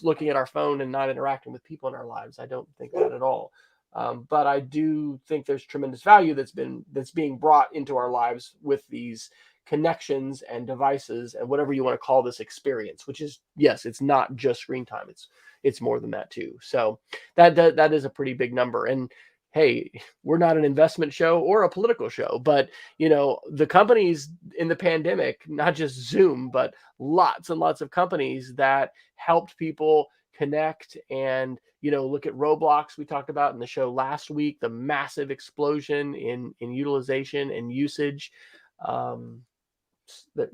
Speaker 1: looking at our phone and not interacting with people in our lives. I don't think that at all. But I do think there's tremendous value that's being brought into our lives with these connections and devices and whatever you want to call this experience, which is, yes, it's not just screen time. It's more than that too. So that is a pretty big number. And hey, we're not an investment show or a political show, but the companies in the pandemic, not just Zoom, but lots and lots of companies that helped people connect and look at Roblox. We talked about in the show last week, the massive explosion in utilization and usage. That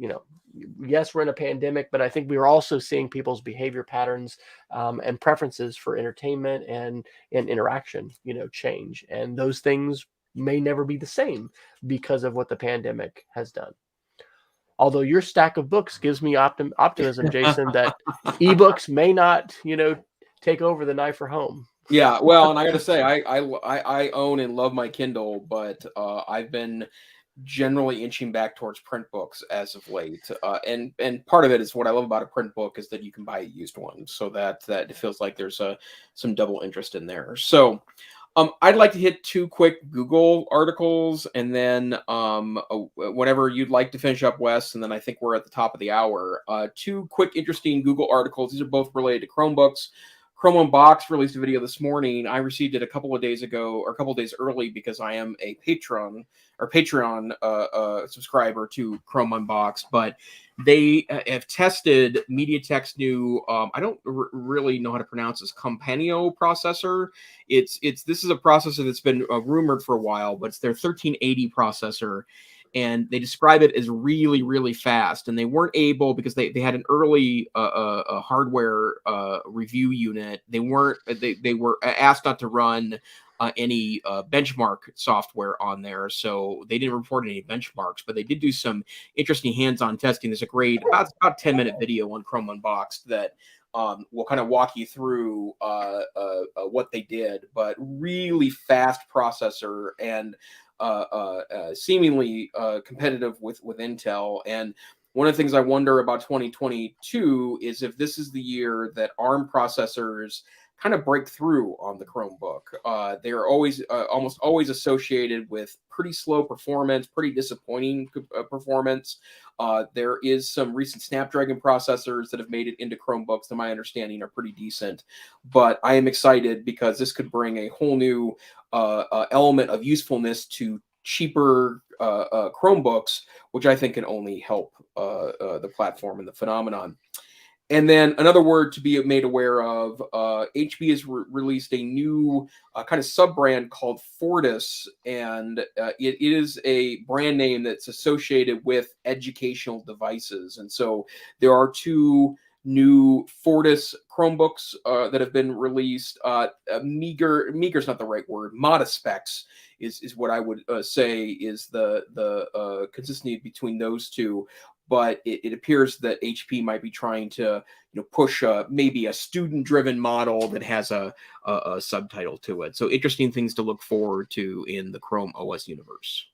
Speaker 1: yes, we're in a pandemic, but I think we are also seeing people's behavior patterns and preferences for entertainment and interaction change, and those things may never be the same because of what the pandemic has done. Although your stack of books gives me optimism, Jason, that ebooks may not take over the knife for home.
Speaker 2: Yeah, well, and I got to say, I own and love my Kindle, but I've been generally inching back towards print books as of late, and part of it is what I love about a print book is that you can buy a used one, so that it feels like there's some double interest in there. So I'd like to hit two quick Google articles, and then whenever you'd like to finish up, Wes, and then I think we're at the top of the hour. Two quick, interesting Google articles. These are both related to Chromebooks. Chrome Unboxed released a video this morning. I received it a couple of days ago, or a couple of days early, because I am a Patreon subscriber to Chrome Unboxed. But they have tested MediaTek's new, I don't really know how to pronounce this, Companio processor. This is a processor that's been rumored for a while, but it's their 1380 processor. And they describe it as really, really fast. And they weren't able, because they had an early hardware review unit. They were asked not to run any benchmark software on there, so they didn't report any benchmarks. But they did do some interesting hands-on testing. There's a great about 10-minute video on Chrome Unboxed that will kind of walk you through what they did. But really fast processor, and seemingly competitive with Intel. And one of the things I wonder about 2022 is if this is the year that ARM processors kind of break through on the Chromebook. They're always almost always associated with pretty slow performance, pretty disappointing performance. There is some recent Snapdragon processors that have made it into Chromebooks, to my understanding, are pretty decent. But I am excited because this could bring a whole new element of usefulness to cheaper Chromebooks, which I think can only help the platform and the phenomenon. And then another word to be made aware of, HP has released a new kind of sub-brand called Fortis, and it is a brand name that's associated with educational devices. And so there are two new Fortis Chromebooks that have been released. Meager's not the right word. Modest specs is what I would say is the consistency between those two. But it appears that HP might be trying to push maybe a student-driven model that has a subtitle to it. So interesting things to look forward to in the Chrome OS universe.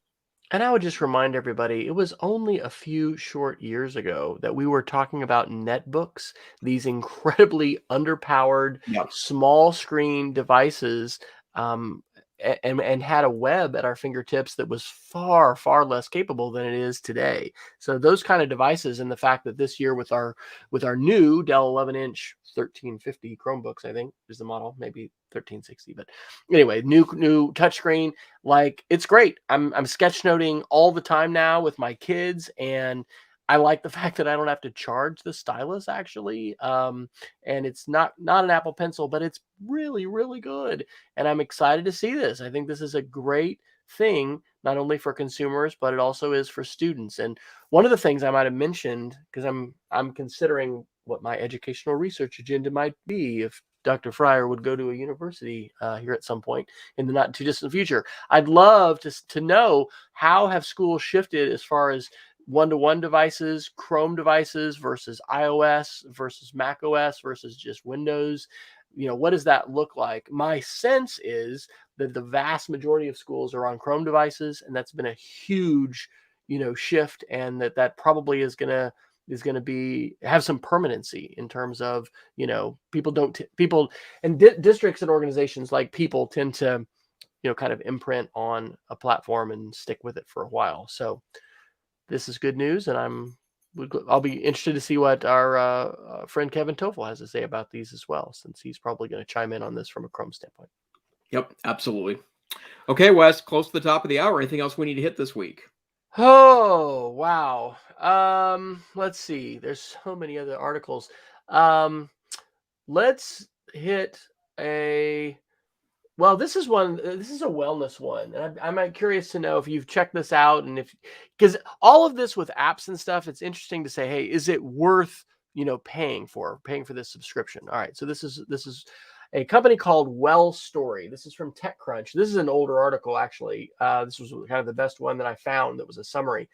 Speaker 1: And I would just remind everybody, it was only a few short years ago that we were talking about netbooks, these incredibly underpowered,
Speaker 2: Yep.
Speaker 1: small screen devices, and had a web at our fingertips that was far, far less capable than it is today. So those kind of devices, and the fact that this year with our new Dell 11-inch 1350 Chromebooks, I think is the model, maybe 1360, but anyway, new touchscreen, like, it's great. I'm sketchnoting all the time now with my kids, and I like the fact that I don't have to charge the stylus, actually. And it's not an Apple Pencil, but it's really, really good. And I'm excited to see this. I think this is a great thing, not only for consumers, but it also is for students. And one of the things I might have mentioned, because I'm considering what my educational research agenda might be if Dr. Fryer would go to a university here at some point in the not too distant future. I'd love to know, how have schools shifted as far as one-to-one devices, Chrome devices versus iOS versus Mac OS versus just Windows. What does that look like? My sense is that the vast majority of schools are on Chrome devices, and that's been a huge, shift, and that probably is going to have some permanency in terms of, people and districts and organizations like people tend to, kind of imprint on a platform and stick with it for a while. So this is good news, and I'll be interested to see what our friend Kevin Toffel has to say about these as well, since he's probably going to chime in on this from a Chrome standpoint.
Speaker 2: Yep, absolutely. Okay, Wes, close to the top of the hour. Anything else we need to hit this week?
Speaker 1: Oh, wow. Let's see. There's so many other articles. Let's hit well, this is a wellness one. And I'm curious to know if you've checked this out, and because all of this with apps and stuff, it's interesting to say, hey, is it worth, paying for this subscription? All right. So this is a company called WellStory. This is from TechCrunch. This is an older article, actually. This was kind of the best one that I found that was a summary.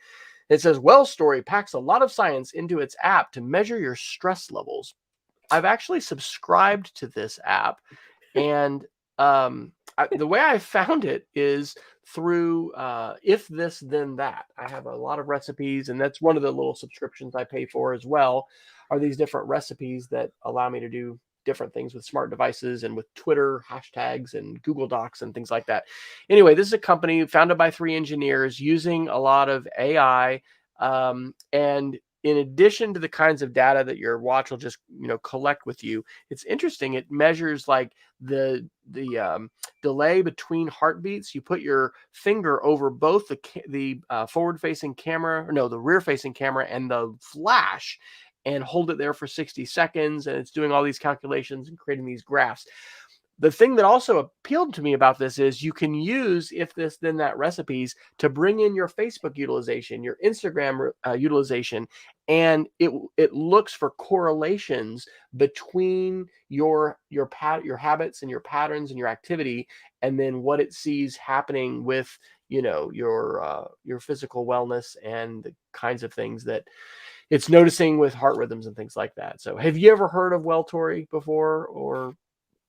Speaker 1: It says, WellStory packs a lot of science into its app to measure your stress levels. I've actually subscribed to this app, and the way I found it is through If This Then That. I have a lot of recipes, and that's one of the little subscriptions I pay for as well, are these different recipes that allow me to do different things with smart devices and with Twitter hashtags and Google Docs and things like that. Anyway, this is a company founded by 3 engineers using a lot of AI, and in addition to the kinds of data that your watch will just, collect with you, it's interesting. It measures like the delay between heartbeats. You put your finger over both the forward-facing camera, or no, the rear-facing camera and the flash, and hold it there for 60 seconds. And it's doing all these calculations and creating these graphs. The thing that also appealed to me about this is you can use if this then that recipes to bring in your Facebook utilization, your Instagram utilization, and it looks for correlations between your habits and your patterns and your activity, and then what it sees happening with your physical wellness and the kinds of things that it's noticing with heart rhythms and things like that. So, have you ever heard of Welltory before or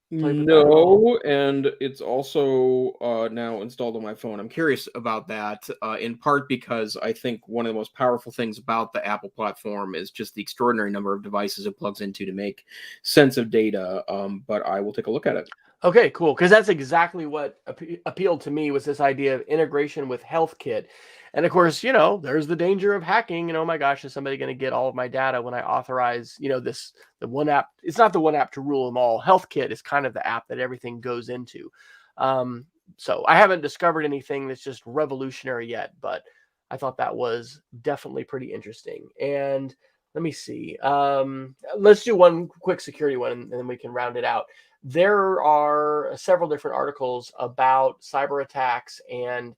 Speaker 1: played with that at all?
Speaker 2: No, and it's also now installed on my phone. I'm curious about that, in part because I think one of the most powerful things about the Apple platform is just the extraordinary number of devices it plugs into to make sense of data. But I will take a look at it.
Speaker 1: Okay, cool. Because that's exactly what appealed to me, was this idea of integration with HealthKit. And of course, there's the danger of hacking. And oh my gosh, is somebody going to get all of my data when I authorize, the one app? It's not the one app to rule them all. HealthKit is kind of the app that everything goes into. So I haven't discovered anything that's just revolutionary yet, but I thought that was definitely pretty interesting. And let me see. Let's do one quick security one, and then we can round it out. There are several different articles about cyber attacks and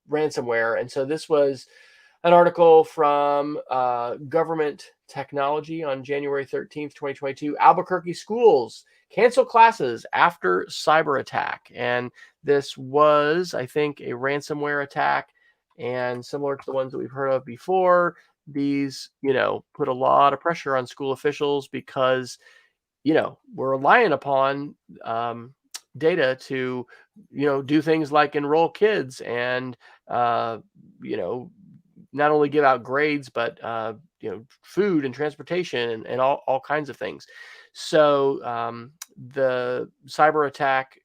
Speaker 1: ransomware. And so this was an article from Government Technology on January 13th, 2022. Albuquerque schools cancel classes after cyber attack. And this was, I think, a ransomware attack, and similar to the ones that we've heard of before. These, put a lot of pressure on school officials because we're relying upon data to, do things like enroll kids and, not only give out grades, but, food and transportation and all kinds of things. So the cyber attack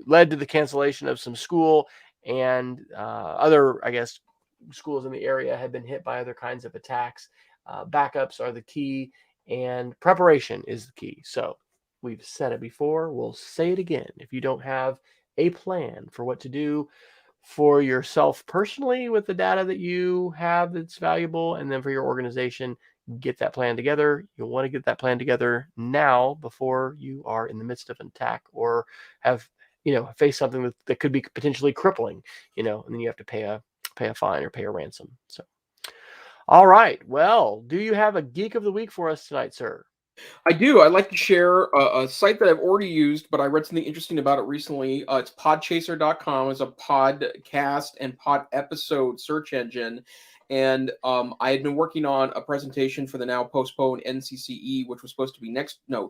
Speaker 1: led to the cancellation of some school, and other, I guess, schools in the area had been hit by other kinds of attacks. Backups are the key, and preparation is the key. So we've said it before, we'll say it again. If you don't have a plan for what to do for yourself personally with the data that you have that's valuable, and then for your organization, get that plan together. You'll want to get that plan together now before you are in the midst of an attack or have, face something that could be potentially crippling, and then you have to pay a fine or pay a ransom. So, all right. Well, do you have a geek of the week for us tonight, sir?
Speaker 2: I do. I'd like to share a site that I've already used, but I read something interesting about it recently. It's podchaser.com. It's a podcast and pod episode search engine. And I had been working on a presentation for the now postponed NCCE, which was supposed to be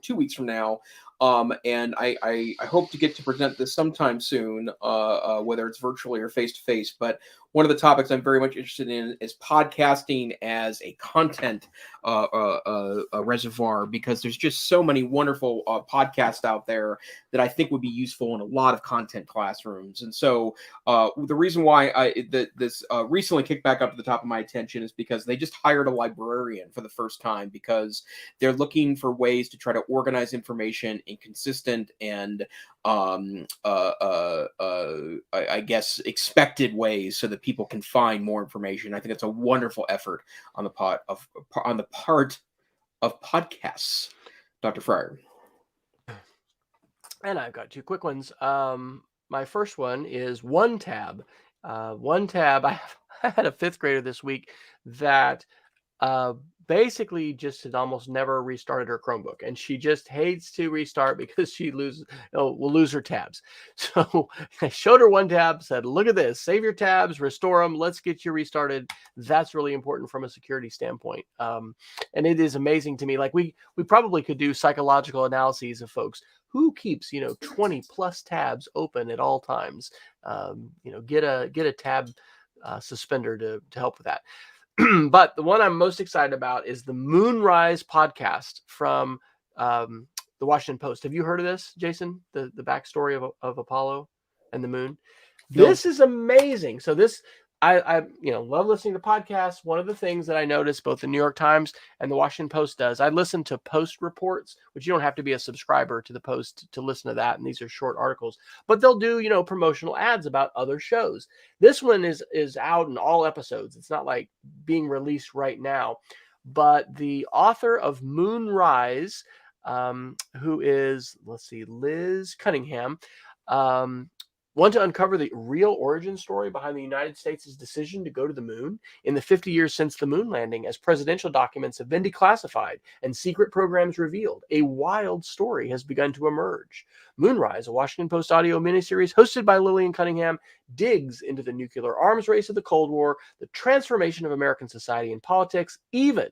Speaker 2: 2 weeks from now. And I hope to get to present this sometime soon, whether it's virtually or face-to-face. But one of the topics I'm very much interested in is podcasting as a content reservoir, because there's just so many wonderful podcasts out there that I think would be useful in a lot of content classrooms. And so the reason why this recently kicked back up to the top of my attention is because they just hired a librarian for the first time, because they're looking for ways to try to organize information in consistent and I guess expected ways so that people can find more information. I think it's a wonderful effort on the part of podcasts. Dr. Fryer.
Speaker 1: And I've got two quick ones. My first one is OneTab. OneTab, I had a fifth grader this week that basically just had almost never restarted her Chromebook, and she just hates to restart because she will lose her tabs. So I showed her OneTab, said, look at this, save your tabs, restore them, let's get you restarted. That's really important from a security standpoint. And it is amazing to me. Like we probably could do psychological analyses of folks who keeps 20 plus tabs open at all times. Get a tab suspender to help with that. But the one I'm most excited about is the Moonrise podcast from the Washington Post. Have you heard of this, Jason? The backstory of Apollo and the moon? No. This is amazing. So this I love listening to podcasts. One of the things that I noticed both the New York Times and the Washington Post does, I listen to Post reports, which you don't have to be a subscriber to the Post to listen to that. And these are short articles, but they'll do, promotional ads about other shows. This one is out in all episodes. It's not like being released right now, but the author of Moonrise, who is, Liz Cunningham, want to uncover the real origin story behind the United States' decision to go to the moon in the 50 years since the moon landing, as presidential documents have been declassified and secret programs revealed. A wild story has begun to emerge. Moonrise, a Washington Post audio miniseries hosted by Lillian Cunningham, digs into the nuclear arms race of the Cold War, the transformation of American society and politics, even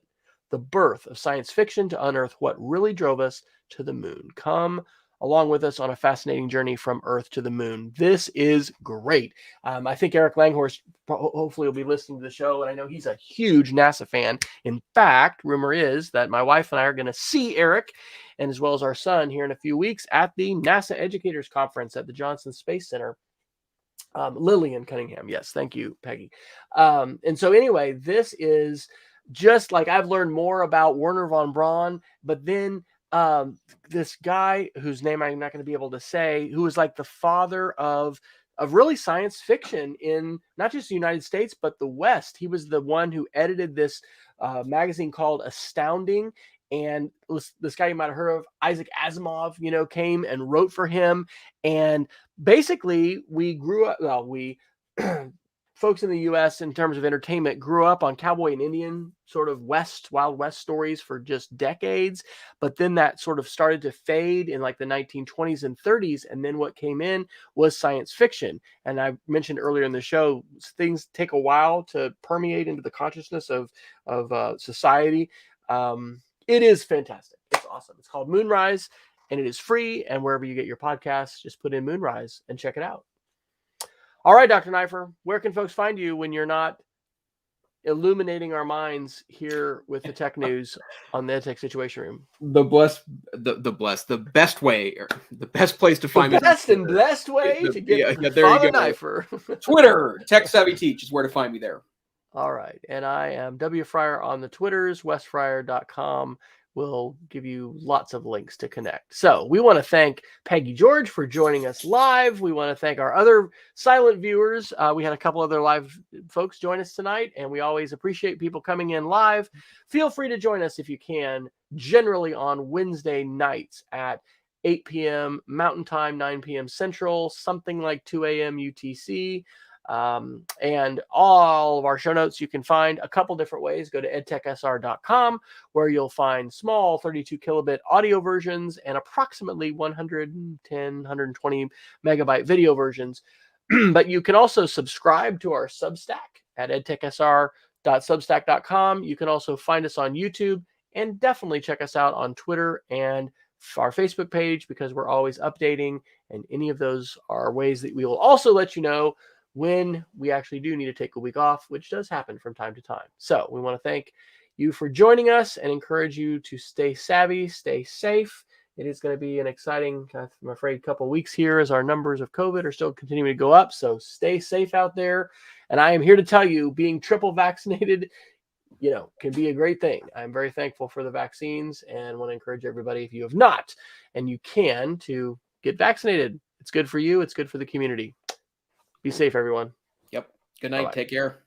Speaker 1: the birth of science fiction to unearth what really drove us to the moon. Come along with us on a fascinating journey from Earth to the moon. This is great. I think Eric Langhorst hopefully will be listening to the show, and I know he's a huge NASA fan. In fact, rumor is that my wife and I are going to see Eric, and as well as our son, here in a few weeks at the NASA Educators Conference at the Johnson Space Center. Lillian Cunningham. Yes, thank you, Peggy. And so anyway, this is just like I've learned more about Wernher von Braun, but then this guy whose name I'm not going to be able to say, who was like the father of really science fiction in not just the United States, but the West. He was the one who edited this magazine called Astounding. And this guy you might have heard of, Isaac Asimov, came and wrote for him. And basically we grew up, folks in the U.S. in terms of entertainment grew up on cowboy and Indian sort of Wild West stories for just decades. But then that sort of started to fade in like the 1920s and 30s. And then what came in was science fiction. And I mentioned earlier in the show, things take a while to permeate into the consciousness of society. It is fantastic. It's awesome. It's called Moonrise, and it is free. And wherever you get your podcasts, just put in Moonrise and check it out. All right, Dr. Neiffer, where can folks find you when you're not illuminating our minds here with the tech news on the EdTech Situation Room?
Speaker 2: The best way, or the best place to find me.
Speaker 1: The best and blessed way to get Father Neiffer.
Speaker 2: Twitter, Tech Savvy Teach is where to find me there.
Speaker 1: All right. And I am W. Fryer on the Twitters. wesfryer.com will give you lots of links to connect. So we want to thank Peggy George for joining us live. We want to thank our other silent viewers. We had a couple other live folks join us tonight, and we always appreciate people coming in live. Feel free to join us if you can, generally on Wednesday nights at 8 p.m. Mountain Time, 9 p.m. Central, something like 2 a.m. UTC. And all of our show notes you can find a couple different ways. Go to edtechsr.com, where you'll find small 32 kilobit audio versions and approximately 110, 120 megabyte video versions. But you can also subscribe to our Substack at edtechsr.substack.com. You can also find us on YouTube, and definitely check us out on Twitter and our Facebook page, because we're always updating, and any of those are ways that we will also let you know when we actually do need to take a week off, which does happen from time to time. So we want to thank you for joining us and encourage you to stay savvy, stay safe. It is going to be an exciting, I'm afraid, couple of weeks here as our numbers of COVID are still continuing to go up. So stay safe out there. And I am here to tell you, being triple vaccinated, can be a great thing. I'm very thankful for the vaccines and want to encourage everybody, if you have not, and you can, to get vaccinated. It's good for you. It's good for the community. Be safe, everyone.
Speaker 2: Yep. Good night. Bye-bye. Take care.